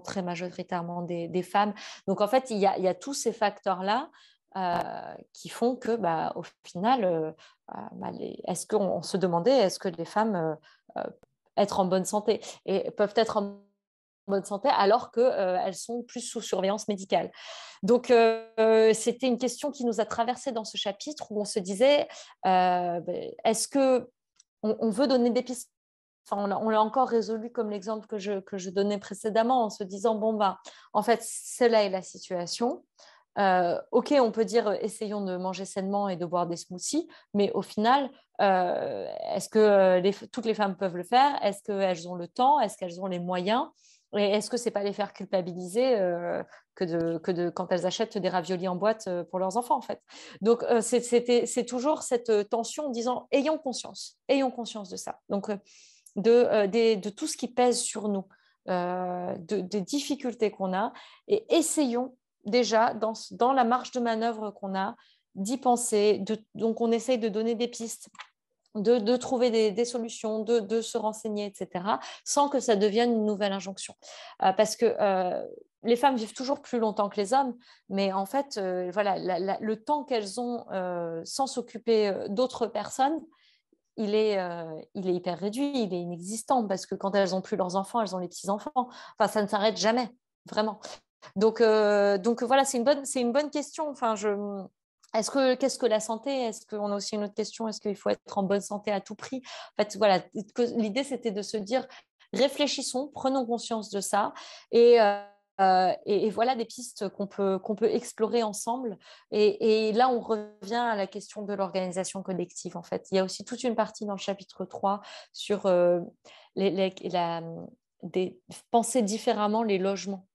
très majoritairement des femmes. Donc, en fait, il y a tous ces facteurs-là qui font que, au final, est-ce qu'on se demandait, est-ce que les femmes être en bonne santé et peuvent être en bonne santé alors qu'elles sont plus sous surveillance médicale. Donc, c'était une question qui nous a traversé dans ce chapitre où on se disait, est-ce qu'on veut donner des pistes? On l'a encore résolu comme l'exemple que je donnais précédemment en se disant, en fait, cela est la situation. Ok, on peut dire, essayons de manger sainement et de boire des smoothies, mais au final, est-ce que toutes les femmes peuvent le faire? Est-ce qu'elles ont le temps? Est-ce qu'elles ont les moyens? Et est-ce que ce n'est pas les faire culpabiliser quand elles achètent des raviolis en boîte pour leurs enfants, en fait? Donc, c'est toujours cette tension en disant, ayons conscience de ça. Donc, de tout ce qui pèse sur nous, des difficultés qu'on a, et essayons déjà, dans la marge de manœuvre qu'on a, d'y penser. Donc, on essaye de donner des pistes, de trouver des solutions, de se renseigner, etc., sans que ça devienne une nouvelle injonction. Parce que les femmes vivent toujours plus longtemps que les hommes, mais en fait, le temps qu'elles ont sans s'occuper d'autres personnes, il est hyper réduit, il est inexistant, parce que quand elles n'ont plus leurs enfants, elles ont les petits-enfants. Enfin, ça ne s'arrête jamais, vraiment. Donc voilà, c'est une bonne question. Enfin, qu'est-ce que la santé? Est-ce qu'on a aussi une autre question? Est-ce qu'il faut être en bonne santé à tout prix? En fait, voilà, l'idée, c'était de se dire, réfléchissons, prenons conscience de ça, et voilà des pistes qu'on peut explorer ensemble. Et là, on revient à la question de l'organisation collective, en fait. Il y a aussi toute une partie dans le chapitre 3 sur penser différemment les logements.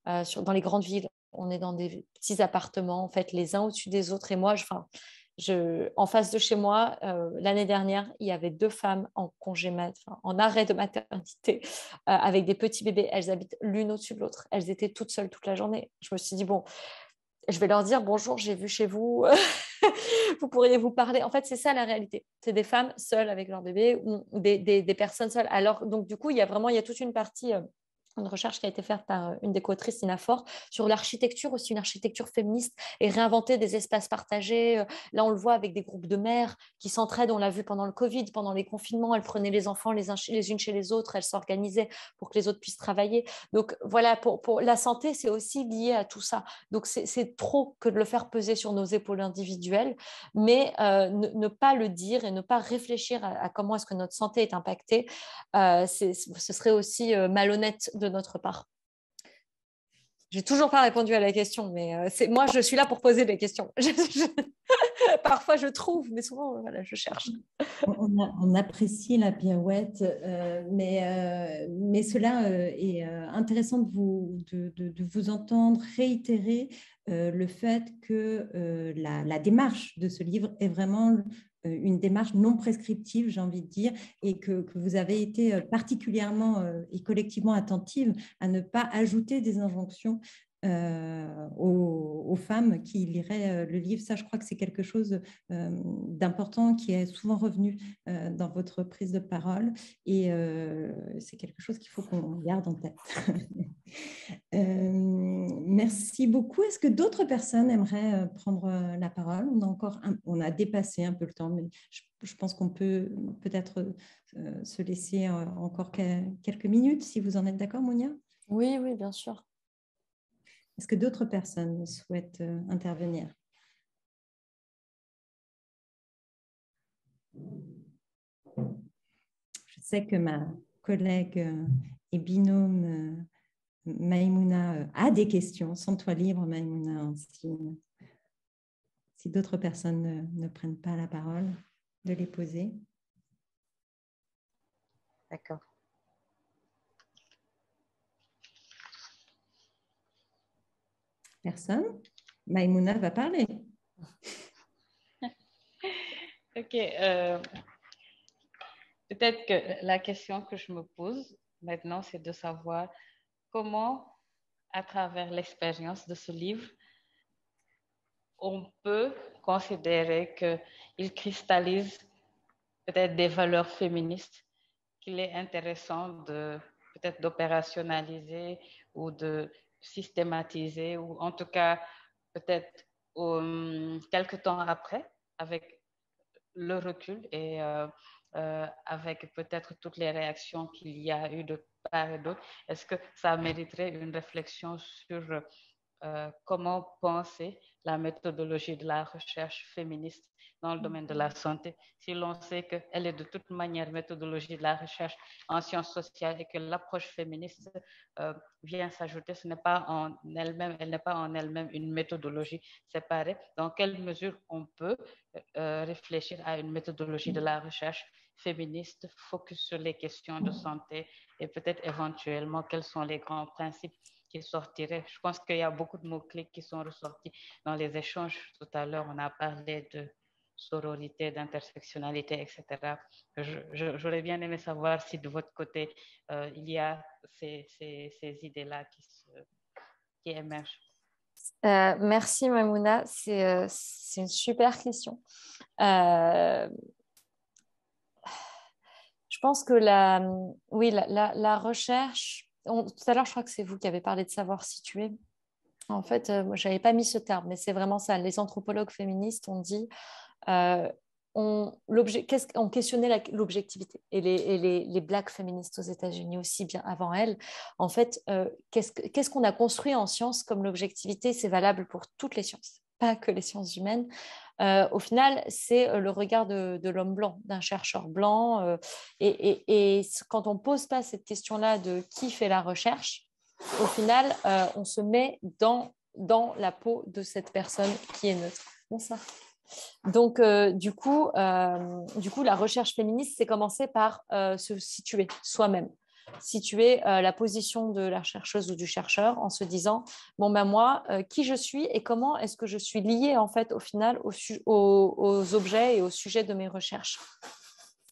Dans les grandes villes, on est dans des petits appartements, en fait, les uns au-dessus des autres. Et moi, en face de chez moi, l'année dernière, il y avait 2 femmes en arrêt de maternité avec des petits bébés. Elles habitent l'une au-dessus de l'autre. Elles étaient toutes seules toute la journée. Je me suis dit, je vais leur dire, bonjour, j'ai vu chez vous, vous pourriez vous parler. En fait, c'est ça la réalité. C'est des femmes seules avec leur bébé ou des personnes seules. Alors, donc, du coup, il y a toute une partie une recherche qui a été faite par une des co-autrices, Nina Faure, sur l'architecture aussi, une architecture féministe et réinventer des espaces partagés. Là, on le voit avec des groupes de mères qui s'entraident. On l'a vu pendant le Covid, pendant les confinements. Elles prenaient les enfants les unes chez les autres. Elles s'organisaient pour que les autres puissent travailler. Donc, voilà, pour la santé, c'est aussi lié à tout ça. Donc, c'est trop que de le faire peser sur nos épaules individuelles, mais ne pas le dire et ne pas réfléchir à comment est-ce que notre santé est impactée, ce serait aussi malhonnête de notre part. J'ai toujours pas répondu à la question, mais moi, je suis là pour poser des questions. Parfois, je trouve, mais souvent, voilà, je cherche. On apprécie la pirouette, mais cela est intéressant de vous entendre réitérer le fait que la démarche de ce livre est vraiment une démarche non prescriptive, j'ai envie de dire, et que vous avez été particulièrement et collectivement attentive à ne pas ajouter des injonctions aux femmes qui liraient le livre. Ça, je crois que c'est quelque chose d'important qui est souvent revenu dans votre prise de parole, et c'est quelque chose qu'il faut qu'on garde en tête. Merci beaucoup. Est-ce que d'autres personnes aimeraient prendre la parole? On a dépassé un peu le temps, mais je pense qu'on peut peut-être se laisser encore quelques minutes, si vous en êtes d'accord, Mounia? Oui, oui, bien sûr. Est-ce que d'autres personnes souhaitent intervenir? Je sais que ma collègue et binôme Maïmouna a des questions. Sens-toi libre, Maïmouna, si d'autres personnes ne prennent pas la parole, de les poser. D'accord. Personne? Maïmouna va parler. Ok. Peut-être que la question que je me pose maintenant, c'est de savoir comment, à travers l'expérience de ce livre, on peut considérer qu'il cristallise peut-être des valeurs féministes qu'il est intéressant peut-être d'opérationnaliser ou de systématiser, ou en tout cas peut-être quelques temps après, avec le recul et avec peut-être toutes les réactions qu'il y a eu de part et d'autre. Est-ce que ça mériterait une réflexion sur comment penser la méthodologie de la recherche féministe dans le domaine de la santé, si l'on sait qu'elle est de toute manière méthodologie de la recherche en sciences sociales et que l'approche féministe vient s'ajouter, elle n'est pas en elle-même une méthodologie séparée. Dans quelle mesure on peut réfléchir à une méthodologie de la recherche féministe focus sur les questions de santé et peut-être éventuellement quels sont les grands principes qui sortiraient. Je pense qu'il y a beaucoup de mots-clés qui sont ressortis dans les échanges. Tout à l'heure, on a parlé de sororité, d'intersectionnalité, etc. J'aurais bien aimé savoir si de votre côté, il y a ces idées-là qui émergent. Merci Maïmouna, c'est une super question. Je pense que la recherche, tout à l'heure je crois que c'est vous qui avez parlé de savoir situer. En fait, moi je n'avais pas mis ce terme, mais c'est vraiment ça. Les anthropologues féministes ont dit, on questionnait l'objectivité, et les Black féministes aux États-Unis aussi, bien avant elles. En fait, qu'est-ce qu'on a construit en sciences comme l'objectivité? C'est valable pour toutes les sciences, pas que les sciences humaines. Au final, c'est le regard de l'homme blanc, d'un chercheur blanc. Et quand on ne pose pas cette question-là de qui fait la recherche, au final, on se met dans la peau de cette personne qui est neutre. Bonsoir. Donc, du coup, la recherche féministe, c'est commencer par se situer soi-même, situer la position de la chercheuse ou du chercheur en se disant, bon ben moi, qui je suis et comment est-ce que je suis liée en fait au final aux objets et aux sujets de mes recherches.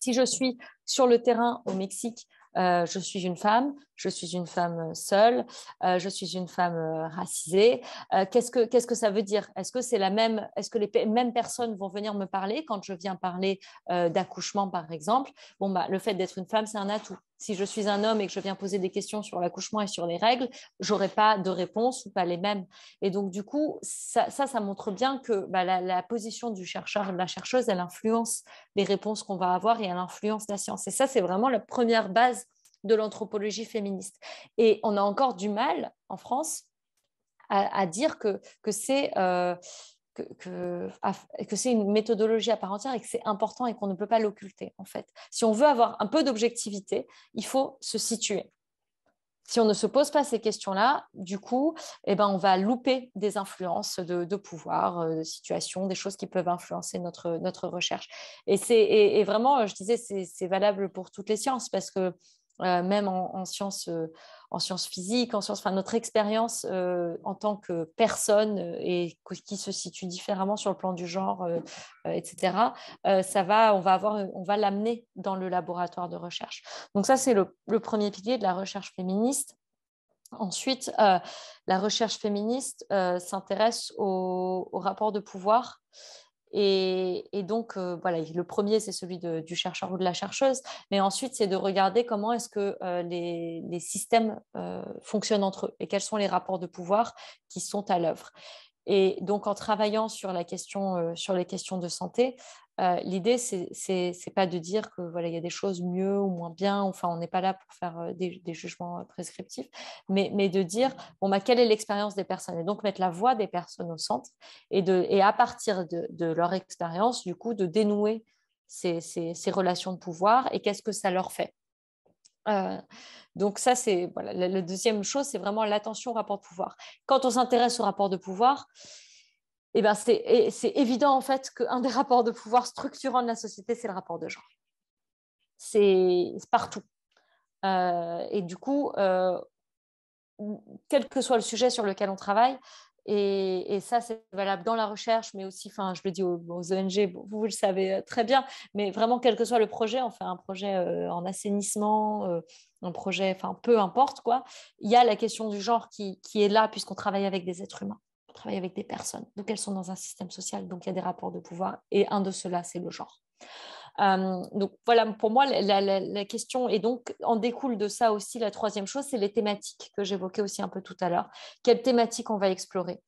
Si je suis sur le terrain au Mexique, je suis une femme. je suis une femme seule, je suis une femme racisée. Qu'est-ce que ça veut dire? Est-ce que les mêmes personnes vont venir me parler quand je viens parler d'accouchement, par exemple? Bon, le fait d'être une femme, c'est un atout. Si je suis un homme et que je viens poser des questions sur l'accouchement et sur les règles, j'aurai pas de réponse ou pas les mêmes. Et donc, du coup, ça montre bien que la position du chercheur et de la chercheuse, elle influence les réponses qu'on va avoir et elle influence la science. Et ça, c'est vraiment la première base de l'anthropologie féministe. Et on a encore du mal en France à dire que c'est une méthodologie à part entière et que c'est important et qu'on ne peut pas l'occulter, en fait. Si on veut avoir un peu d'objectivité, il faut se situer. Si on ne se pose pas ces questions-là, du coup, on va louper des influences de pouvoir, de situation, des choses qui peuvent influencer notre recherche. Et vraiment, je disais, c'est valable pour toutes les sciences parce que même en sciences physiques, notre expérience en tant que personne et qui se situe différemment sur le plan du genre, etc., on va l'amener dans le laboratoire de recherche. Donc ça, c'est le premier pilier de la recherche féministe. Ensuite, la recherche féministe s'intéresse au rapport de pouvoir. Et donc, le premier, c'est celui du chercheur ou de la chercheuse. Mais ensuite, c'est de regarder comment est-ce que les systèmes fonctionnent entre eux et quels sont les rapports de pouvoir qui sont à l'œuvre. Et donc, en travaillant sur les questions de santé, l'idée, c'est pas de dire que il y a des choses mieux ou moins bien. Enfin, on n'est pas là pour faire des jugements prescriptifs, mais de dire quelle est l'expérience des personnes et donc mettre la voix des personnes au centre et à partir de leur expérience, du coup, de dénouer ces relations de pouvoir et qu'est-ce que ça leur fait. Donc ça, c'est la deuxième chose, c'est vraiment l'attention au rapport de pouvoir. Quand on s'intéresse au rapport de pouvoir, c'est évident en fait qu'un des rapports de pouvoir structurants de la société, c'est le rapport de genre. C'est partout. Et du coup, quel que soit le sujet sur lequel on travaille, et ça, c'est valable dans la recherche, mais aussi, je le dis aux ONG, vous le savez très bien, mais vraiment, quel que soit le projet, on fait un projet en assainissement, un projet, peu importe, quoi, il y a la question du genre qui est là, puisqu'on travaille avec des êtres humains, on travaille avec des personnes, donc elles sont dans un système social, donc il y a des rapports de pouvoir, et un de ceux-là, c'est le genre. Donc voilà, pour moi, la question, et donc en découle de ça aussi la troisième chose, c'est les thématiques que j'évoquais aussi un peu tout à l'heure. Quelles thématiques on va explorer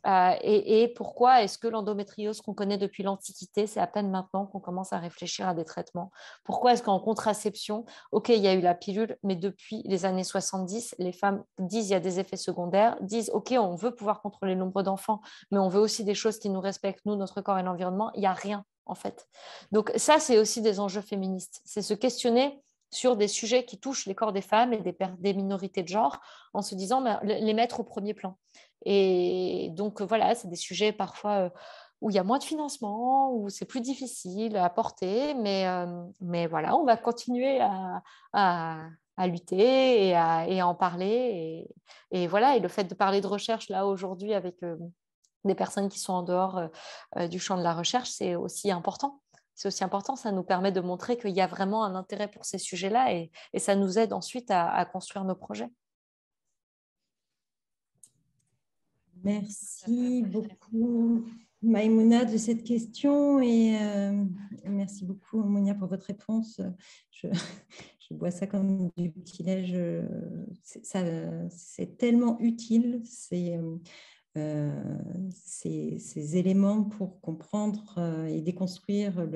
et pourquoi est-ce que l'endométriose qu'on connaît depuis l'Antiquité, c'est à peine maintenant qu'on commence à réfléchir à des traitements? Pourquoi est-ce qu'en contraception, ok, il y a eu la pilule, mais depuis les années 70, les femmes disent il y a des effets secondaires, disent ok, on veut pouvoir contrôler le nombre d'enfants, mais on veut aussi des choses qui nous respectent, nous, notre corps et l'environnement. Il n'y a rien, en fait. Donc ça, c'est aussi des enjeux féministes. C'est se questionner sur des sujets qui touchent les corps des femmes et des minorités de genre en se disant les mettre au premier plan. Et donc, c'est des sujets parfois où il y a moins de financement, où c'est plus difficile à porter, mais on va continuer à lutter et à en parler. Et le fait de parler de recherche là aujourd'hui avec des personnes qui sont en dehors du champ de la recherche, c'est aussi important. C'est aussi important, ça nous permet de montrer qu'il y a vraiment un intérêt pour ces sujets-là et ça nous aide ensuite à construire nos projets. Merci beaucoup, Maïmouna, de cette question et merci beaucoup, Monia, pour votre réponse. Je vois ça comme du petit-déj. C'est tellement utile, ces éléments pour comprendre et déconstruire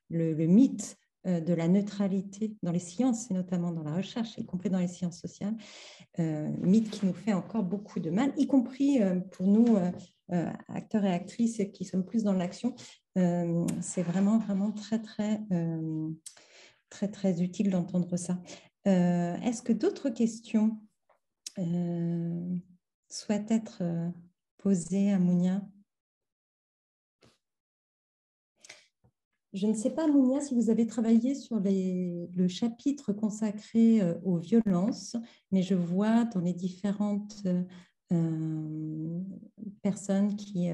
le mythe de la neutralité dans les sciences et notamment dans la recherche, y compris dans les sciences sociales, mythe qui nous fait encore beaucoup de mal, y compris pour nous, acteurs et actrices qui sommes plus dans l'action. C'est vraiment très, très utile d'entendre ça. Est-ce que d'autres questions souhaitent être posées à Mounia? Je ne sais pas, Mounia, si vous avez travaillé sur le chapitre consacré aux violences, mais je vois dans les différentes personnes qui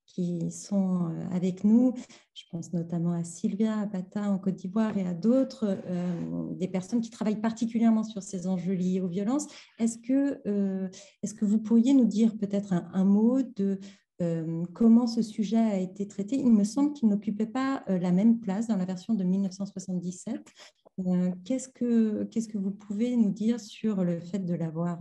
qui sont avec nous. Je pense notamment à Sylvia Apata en Côte d'Ivoire et à d'autres, des personnes qui travaillent particulièrement sur ces enjeux liés aux violences. Est-ce que vous pourriez nous dire peut-être un mot de comment ce sujet a été traité? Il me semble qu'il n'occupait pas la même place dans la version de 1977. Qu'est-ce que vous pouvez nous dire sur le fait de l'avoir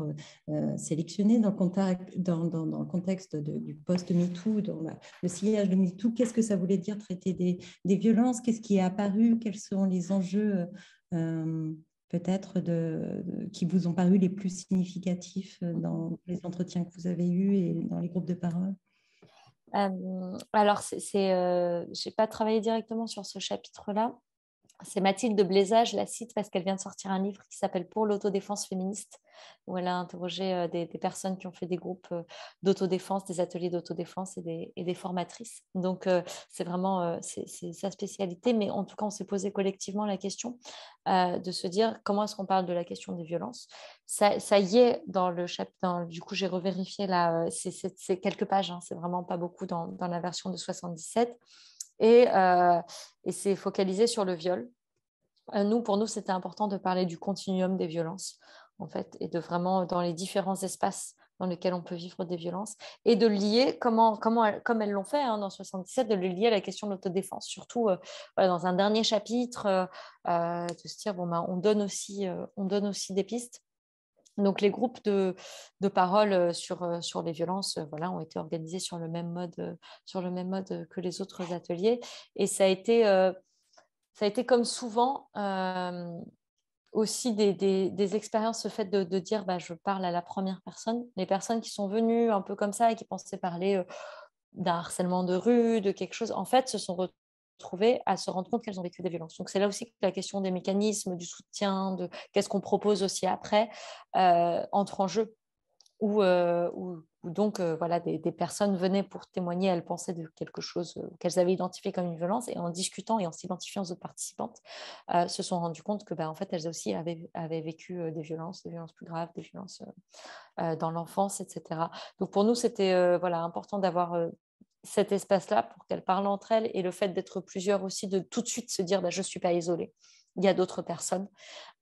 sélectionné dans le contexte du post-MeToo, dans le sillage de MeToo? Qu'est-ce que ça voulait dire traiter des violences? Qu'est-ce qui est apparu? Quels sont les enjeux peut-être qui vous ont paru les plus significatifs dans les entretiens que vous avez eus et dans les groupes de parole? Alors, je n'ai pas travaillé directement sur ce chapitre-là. C'est Mathilde Bléza, je la cite parce qu'elle vient de sortir un livre qui s'appelle « Pour l'autodéfense féministe », où elle a interrogé des personnes qui ont fait des groupes d'autodéfense, des ateliers d'autodéfense et des formatrices. Donc, c'est vraiment c'est sa spécialité, mais en tout cas, on s'est posé collectivement la question de se dire comment est-ce qu'on parle de la question des violences. Ça y est dans le chapitre, du coup, j'ai revérifié là, c'est quelques pages, hein, c'est vraiment pas beaucoup dans la version de 77. Et c'est focalisé sur le viol. Pour nous, c'était important de parler du continuum des violences, en fait, et de vraiment dans les différents espaces dans lesquels on peut vivre des violences, et de lier, comme elles l'ont fait dans 77, de le lier à la question de l'autodéfense. Surtout, dans un dernier chapitre, de se dire, on donne aussi des pistes. Donc, les groupes de parole sur les violences ont été organisés sur le même mode que les autres ateliers. Et ça a été comme souvent aussi des expériences, le fait de dire je parle à la première personne. Les personnes qui sont venues un peu comme ça et qui pensaient parler d'un harcèlement de rue, de quelque chose, en fait, se sont retrouvées à se rendre compte qu'elles ont vécu des violences. Donc, c'est là aussi que la question des mécanismes, du soutien, de qu'est-ce qu'on propose aussi après, entre en jeu. Où donc, des personnes venaient pour témoigner, elles pensaient de quelque chose qu'elles avaient identifié comme une violence, et en discutant et en s'identifiant aux autres participantes, se sont rendues compte que, en fait, elles aussi avaient vécu des violences plus graves, des violences dans l'enfance, etc. Donc, pour nous, c'était important d'avoir cet espace-là pour qu'elles parlent entre elles, et le fait d'être plusieurs aussi, de tout de suite se dire je ne suis pas isolée, il y a d'autres personnes,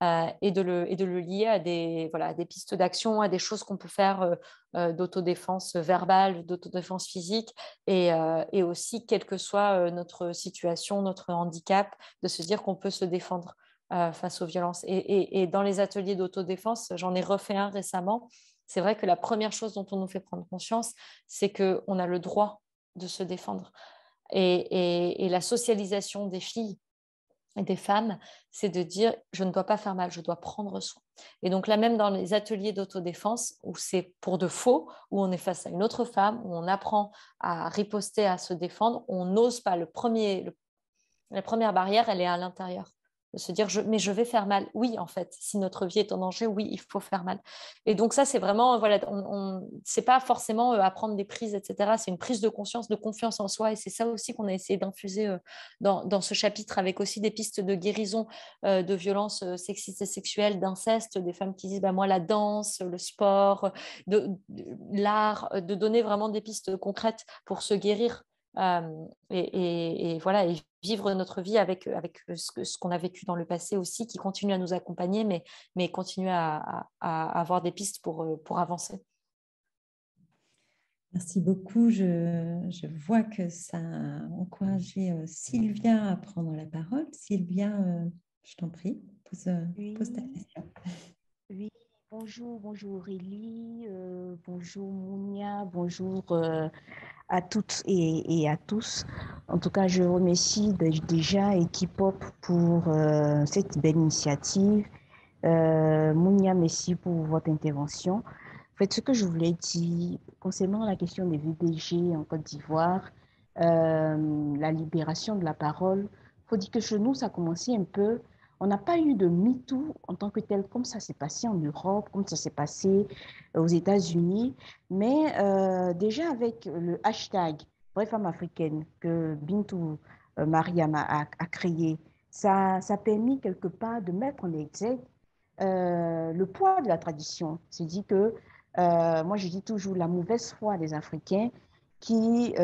et de le lier à des pistes d'action, à des choses qu'on peut faire d'autodéfense verbale, d'autodéfense physique, et aussi, quelle que soit notre situation, notre handicap, de se dire qu'on peut se défendre face aux violences. Et dans les ateliers d'autodéfense, j'en ai refait un récemment. C'est vrai que la première chose dont on nous fait prendre conscience, c'est qu'on a le droit de se défendre. Et la socialisation des filles et des femmes, c'est de dire je ne dois pas faire mal, je dois prendre soin. Et donc là, même dans les ateliers d'autodéfense, où c'est pour de faux, où on est face à une autre femme, où on apprend à riposter, à se défendre, on n'ose pas. La première barrière, elle est à l'intérieur. De se dire mais je vais faire mal. Oui, en fait, si notre vie est en danger, oui, il faut faire mal. Et donc ça, c'est vraiment, c'est pas forcément à prendre des prises, etc. C'est une prise de conscience, de confiance en soi, et c'est ça aussi qu'on a essayé d'infuser dans ce chapitre, avec aussi des pistes de guérison de violences sexistes et sexuelles, d'inceste, des femmes qui disent moi, la danse, le sport, l'art, de donner vraiment des pistes concrètes pour se guérir. Et vivre notre vie avec ce qu'on a vécu dans le passé aussi, qui continue à nous accompagner, mais continuer à avoir des pistes pour avancer. Merci beaucoup. Je vois que ça a encouragé Sylvia à prendre la parole. Sylvia, je t'en prie, pose ta question. Oui, bonjour Aurélie, bonjour Mounia, bonjour à toutes et à tous. En tout cas, je remercie déjà Equipop pour cette belle initiative. Mounia, merci pour votre intervention. En fait, ce que je voulais dire concernant la question des VDG en Côte d'Ivoire, la libération de la parole, il faut dire que chez nous, ça a commencé un peu. On n'a pas eu de MeToo en tant que tel, comme ça s'est passé en Europe, comme ça s'est passé aux États-Unis. Mais déjà avec le hashtag Vraie femme africaine que Bintou Mariam a créé, ça a permis quelque part de mettre en exergue le poids de la tradition. C'est dit que, moi je dis toujours, la mauvaise foi des Africains qui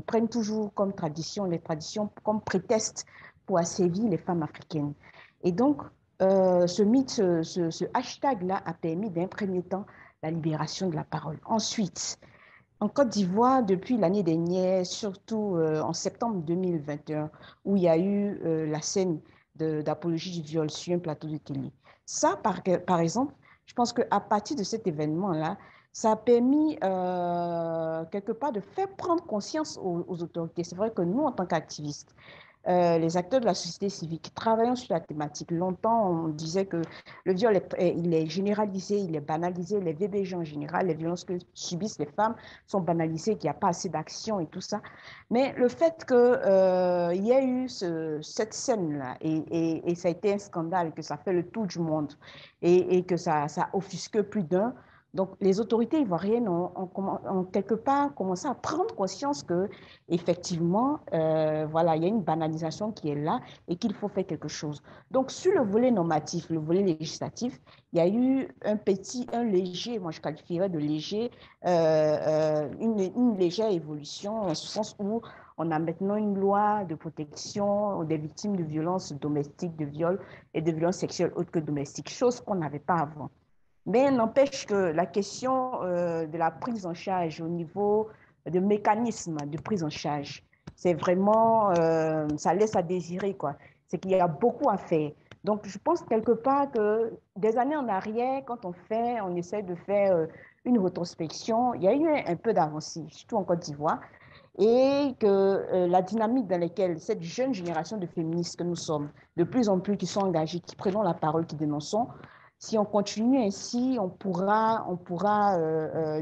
prennent toujours comme tradition, les traditions comme prétexte pour assévir les femmes africaines. Et donc, ce mythe, ce hashtag-là a permis d'un premier temps la libération de la parole. Ensuite, en Côte d'Ivoire, depuis l'année dernière, surtout en septembre 2021, où il y a eu la scène d'apologie du viol sur un plateau de télé. Ça, par exemple, je pense qu'à partir de cet événement-là, ça a permis quelque part de faire prendre conscience aux autorités. C'est vrai que nous, en tant qu'activistes, les acteurs de la société civile qui travaillent sur la thématique. Longtemps, on disait que le viol, il est généralisé, il est banalisé, les VBG en général, les violences que subissent les femmes sont banalisées, qu'il n'y a pas assez d'action et tout ça. Mais le fait qu'il y ait eu cette scène-là, et ça a été un scandale, que ça fait le tour du monde, et que ça offusque plus d'un, donc, les autorités ivoiriennes ont quelque part commencé à prendre conscience que, effectivement, voilà, il y a une banalisation qui est là et qu'il faut faire quelque chose. Donc, sur le volet normatif, le volet législatif, il y a eu un léger, moi je qualifierais de léger, une légère évolution, en ce sens où on a maintenant une loi de protection des victimes de violences domestiques, de viols et de violences sexuelles autres que domestiques, chose qu'on n'avait pas avant. Mais n'empêche que la question de la prise en charge au niveau de mécanismes de prise en charge, c'est vraiment, ça laisse à désirer, quoi. C'est qu'il y a beaucoup à faire. Donc, je pense quelque part que des années en arrière, quand on essaie de faire une rétrospection, il y a eu un peu d'avancée, surtout en Côte d'Ivoire, et que la dynamique dans laquelle cette jeune génération de féministes que nous sommes, de plus en plus qui sont engagées, qui prenons la parole, qui dénonçons, si on continue ainsi, on pourra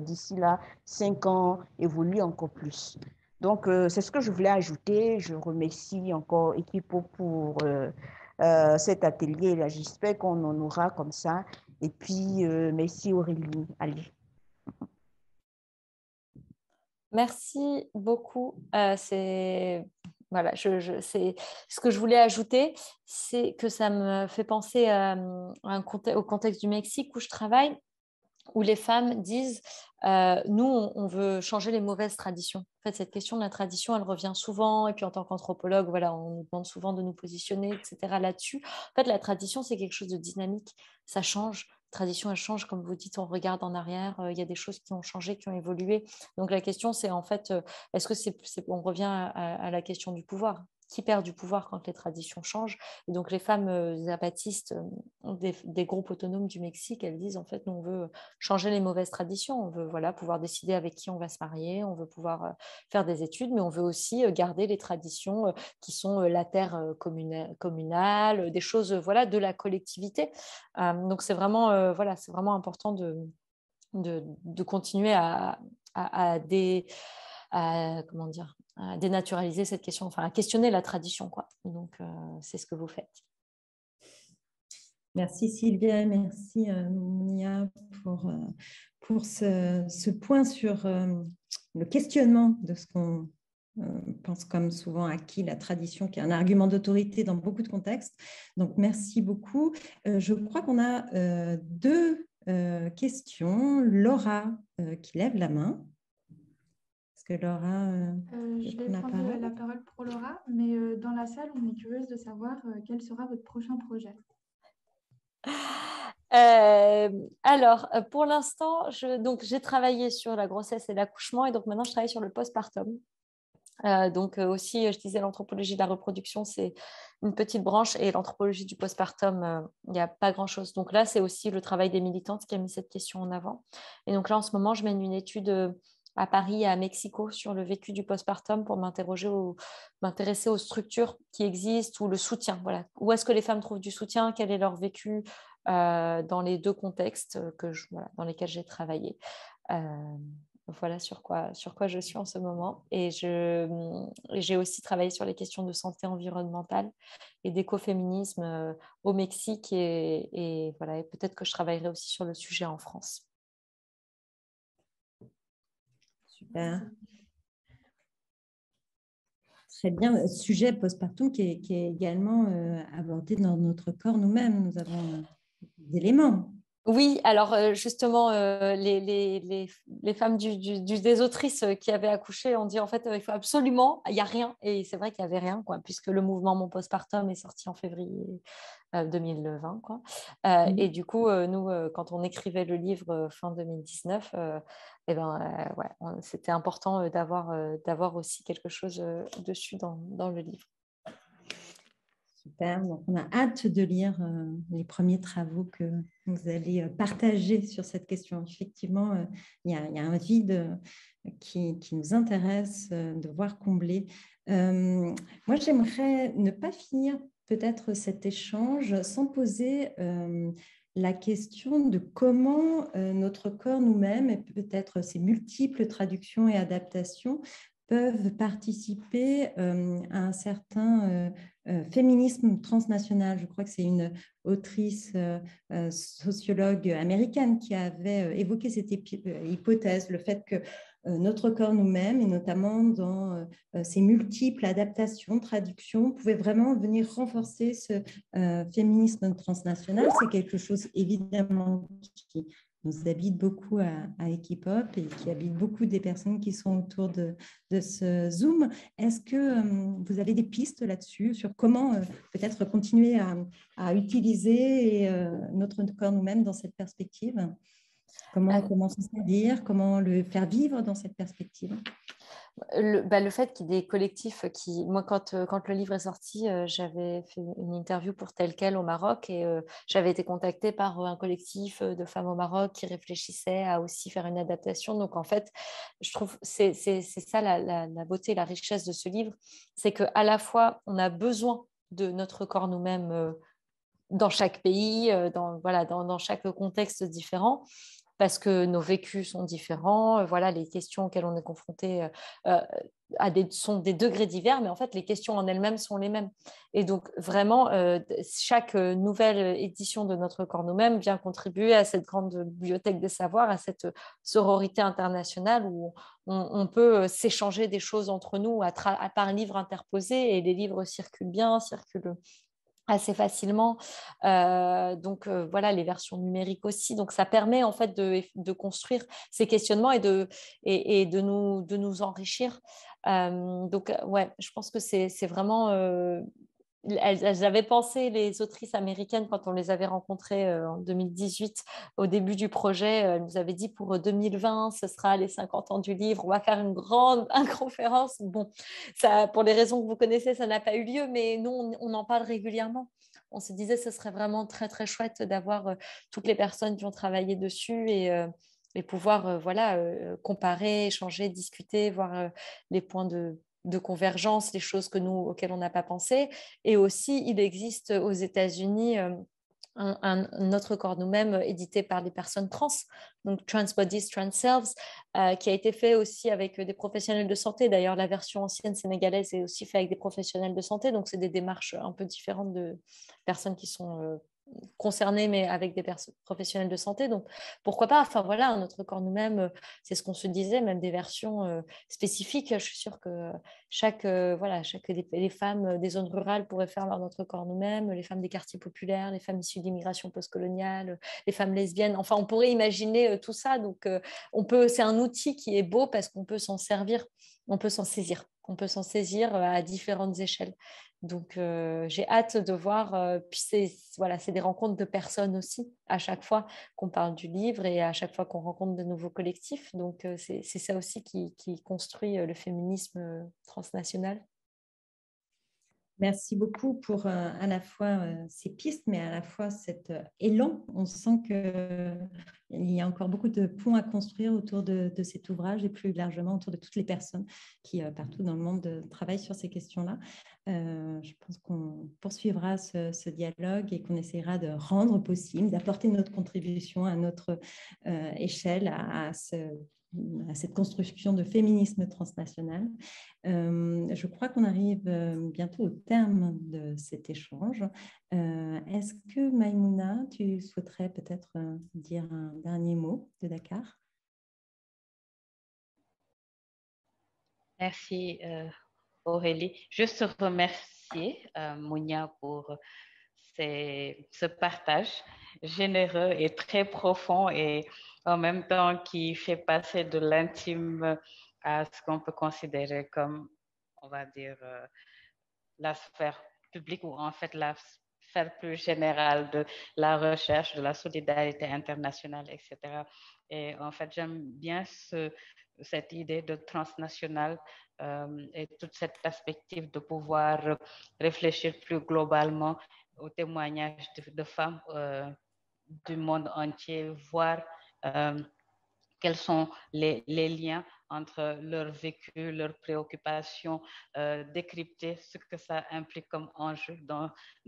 d'ici là, 5 ans, évoluer encore plus. Donc, c'est ce que je voulais ajouter. Je remercie encore Equipo pour cet atelier-là. J'espère qu'on en aura comme ça. Et puis, merci Aurélie. Allez. Merci beaucoup. Voilà, c'est ce que je voulais ajouter, c'est que ça me fait penser au contexte du Mexique où je travaille, où les femmes disent nous, on veut changer les mauvaises traditions. En fait, cette question de la tradition, elle revient souvent. Et puis, en tant qu'anthropologue, voilà, on nous demande souvent de nous positionner, etc. là-dessus. En fait, la tradition, c'est quelque chose de dynamique. Ça change. La tradition, elle change. Comme vous dites, on regarde en arrière. Il y a des choses qui ont changé, qui ont évolué. Donc, la question, c'est en fait, est-ce que on revient à la question du pouvoir? Qui perd du pouvoir quand les traditions changent? Et donc, les femmes zapatistes des groupes autonomes du Mexique, elles disent, en fait, nous, on veut changer les mauvaises traditions. On veut pouvoir décider avec qui on va se marier, on veut pouvoir faire des études, mais on veut aussi garder les traditions qui sont la terre communale, des choses de la collectivité. Donc, c'est vraiment important de continuer à dénaturaliser cette question, enfin à questionner la tradition, quoi. Donc, c'est ce que vous faites. Merci Sylvia, merci Mounia pour ce point sur le questionnement de ce qu'on pense comme souvent acquis, la tradition, qui est un argument d'autorité dans beaucoup de contextes. Donc, merci beaucoup. Je crois qu'on a deux questions. Laura qui lève la main. Est-ce que Laura je vais prendre la parole pour Laura, mais dans la salle, on est curieuse de savoir quel sera votre prochain projet. Alors, pour l'instant, j'ai travaillé sur la grossesse et l'accouchement, et donc maintenant, je travaille sur le postpartum. Donc aussi, je disais, l'anthropologie de la reproduction, c'est une petite branche, et l'anthropologie du postpartum, il n'y a pas grand-chose. Donc là, c'est aussi le travail des militantes qui a mis cette question en avant. Et donc là, en ce moment, je mène une étude à Paris et à Mexico sur le vécu du postpartum pour m'intéresser aux structures qui existent ou le soutien. Voilà. Où est-ce que les femmes trouvent du soutien? Quel est leur vécu dans les deux contextes dans lesquels j'ai travaillé. Voilà sur quoi je suis en ce moment. Et j'ai aussi travaillé sur les questions de santé environnementale et d'écoféminisme au Mexique. Et voilà, et peut-être que je travaillerai aussi sur le sujet en France. Super. Très bien. Sujet postpartum qui est également abordé dans notre corps nous-mêmes. Nous avons des éléments Oui, alors justement, les femmes des autrices qui avaient accouché ont dit en fait, il faut absolument, il n'y a rien. Et c'est vrai qu'il n'y avait rien, quoi, puisque le mouvement Mon Postpartum est sorti en février 2020. Quoi. Et du coup, nous, quand on écrivait le livre fin 2019, eh ben, ouais, c'était important d'avoir aussi quelque chose dessus dans le livre. Super, donc on a hâte de lire les premiers travaux que vous allez partager sur cette question. Effectivement, il y a un vide qui nous intéresse de voir combler. Moi, j'aimerais ne pas finir peut-être cet échange sans poser la question de comment notre corps nous-mêmes et peut-être ses multiples traductions et adaptations peuvent participer à un certain féminisme transnational. Je crois que c'est une autrice sociologue américaine qui avait évoqué cette hypothèse, le fait que notre corps nous-mêmes, et notamment dans ces multiples adaptations, traductions, pouvait vraiment venir renforcer ce féminisme transnational. C'est quelque chose évidemment qui nous habite beaucoup à Equipop et qui habite beaucoup des personnes qui sont autour de ce Zoom. Est-ce que vous avez des pistes là-dessus sur comment peut-être continuer à utiliser notre corps nous-mêmes dans cette perspective? Comment s'en servir? Comment le faire vivre dans cette perspective? Le fait qu'il y ait des collectifs qui... Moi, quand le livre est sorti, j'avais fait une interview pour Tel Quel au Maroc et j'avais été contactée par un collectif de femmes au Maroc qui réfléchissaient à aussi faire une adaptation. Donc, en fait, je trouve c'est ça la beauté, la richesse de ce livre, c'est qu'à la fois, on a besoin de notre corps nous-mêmes dans chaque pays, dans chaque contexte différent, parce que nos vécus sont différents, voilà, les questions auxquelles on est confronté sont des degrés divers, mais en fait, les questions en elles-mêmes sont les mêmes. Et donc, vraiment, chaque nouvelle édition de Notre corps nous-mêmes vient contribuer à cette grande bibliothèque des savoirs, à cette sororité internationale où on peut s'échanger des choses entre nous à part livres interposés, et les livres circulent bien, circulent assez facilement. Donc, voilà, les versions numériques aussi. Donc, ça permet en fait de construire ces questionnements et de nous enrichir. Donc, ouais, je pense que c'est vraiment... elles avaient pensé, les autrices américaines, quand on les avait rencontrées en 2018, au début du projet, elles nous avaient dit pour 2020, ce sera les 50 ans du livre, on va faire une grande conférence. Bon, ça, pour les raisons que vous connaissez, ça n'a pas eu lieu, mais nous, on en parle régulièrement. On se disait que ce serait vraiment très, très chouette d'avoir toutes les personnes qui ont travaillé dessus et pouvoir comparer, échanger, discuter, voir les points de convergence, les choses auxquelles on n'a pas pensé. Et aussi, il existe aux États-Unis un autre corps nous-mêmes édité par des personnes trans, donc Trans Bodies, Trans Selves, qui a été fait aussi avec des professionnels de santé. D'ailleurs, la version ancienne sénégalaise est aussi faite avec des professionnels de santé, donc c'est des démarches un peu différentes de personnes qui sont concernés, mais avec des professionnels de santé. Donc, pourquoi pas? Enfin, voilà, notre corps nous-mêmes, c'est ce qu'on se disait, même des versions spécifiques. Je suis sûre que les femmes des zones rurales pourraient faire leur notre corps nous-mêmes, les femmes des quartiers populaires, les femmes issues d'immigration postcoloniale, les femmes lesbiennes. Enfin, on pourrait imaginer tout ça. Donc, c'est un outil qui est beau parce qu'on peut s'en servir, on peut s'en saisir. On peut s'en saisir à différentes échelles. Donc, j'ai hâte de voir. Puis, c'est des rencontres de personnes aussi, à chaque fois qu'on parle du livre et à chaque fois qu'on rencontre de nouveaux collectifs. Donc, c'est ça aussi qui construit le féminisme transnational. Merci beaucoup pour à la fois ces pistes, mais à la fois cet élan. On sent qu'il y a encore beaucoup de ponts à construire autour de cet ouvrage et plus largement autour de toutes les personnes qui, partout dans le monde, travaillent sur ces questions-là. Je pense qu'on poursuivra ce dialogue et qu'on essaiera de rendre possible, d'apporter notre contribution à notre échelle à cette construction de féminisme transnational. Je crois qu'on arrive bientôt au terme de cet échange. Est-ce que Maïmouna, tu souhaiterais peut-être dire un dernier mot de Dakar? Merci Aurélie. Juste remercier Mounia pour ce partage généreux et très profond et en même temps qui fait passer de l'intime à ce qu'on peut considérer comme, on va dire, la sphère publique ou en fait la sphère plus générale de la recherche, de la solidarité internationale, etc. Et en fait, j'aime bien cette idée de transnational et toute cette perspective de pouvoir réfléchir plus globalement aux témoignages de femmes du monde entier, voir quels sont les liens entre leur vécu, leurs préoccupations, décrypter ce que ça implique comme enjeu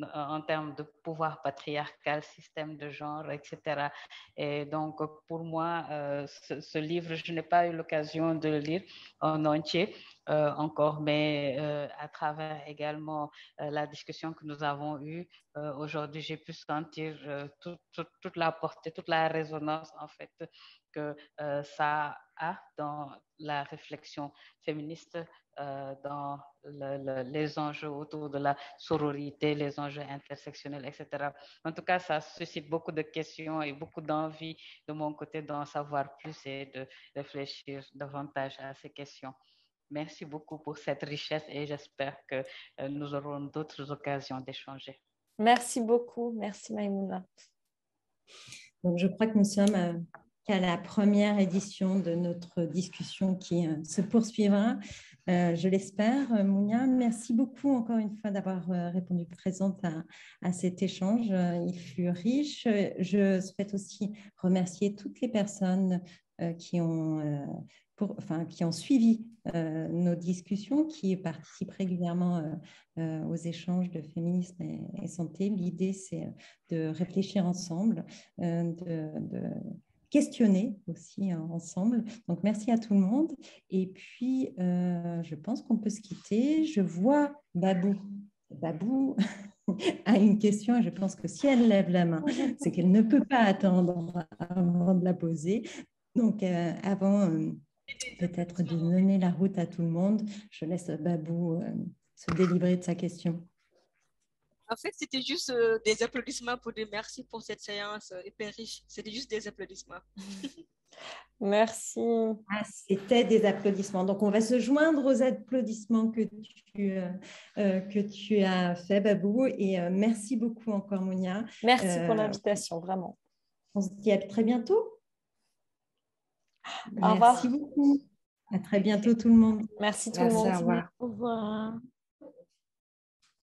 en termes de pouvoir patriarcal, système de genre, etc. Et donc, pour moi, ce livre, je n'ai pas eu l'occasion de le lire en entier encore, mais à travers également la discussion que nous avons eue aujourd'hui, j'ai pu sentir toute la portée, toute la résonance, en fait, que ça a dans la réflexion féministe, dans les enjeux autour de la sororité, les enjeux intersectionnels, etc. En tout cas, ça suscite beaucoup de questions et beaucoup d'envie de mon côté d'en savoir plus et de réfléchir davantage à ces questions. Merci beaucoup pour cette richesse et j'espère que nous aurons d'autres occasions d'échanger. Merci beaucoup. Merci Maïmouna. Donc, je crois que nous sommes à la première édition de notre discussion qui se poursuivra, je l'espère. Mounia, merci beaucoup encore une fois d'avoir répondu présente à cet échange. Il fut riche. Je souhaite aussi remercier toutes les personnes qui ont suivi nos discussions, qui participent régulièrement aux échanges de féminisme et santé. L'idée, c'est de réfléchir ensemble, de questionner aussi ensemble. Donc, merci à tout le monde. Et puis, je pense qu'on peut se quitter. Je vois Babou. Babou a une question et je pense que si elle lève la main, c'est qu'elle ne peut pas attendre avant de la poser. Donc, avant peut-être de donner la route à tout le monde, je laisse Babou se délivrer de sa question. En fait, c'était juste des applaudissements pour dire merci pour cette séance hyper riche. C'était juste des applaudissements. Merci. Ah, c'était des applaudissements. Donc, on va se joindre aux applaudissements que tu as fait, Babou. Et merci beaucoup encore, Mounia. Merci pour l'invitation, vraiment. On se dit à très bientôt. Au revoir. Merci beaucoup. À très bientôt, tout le monde. Merci tout le monde. Au revoir. Au revoir.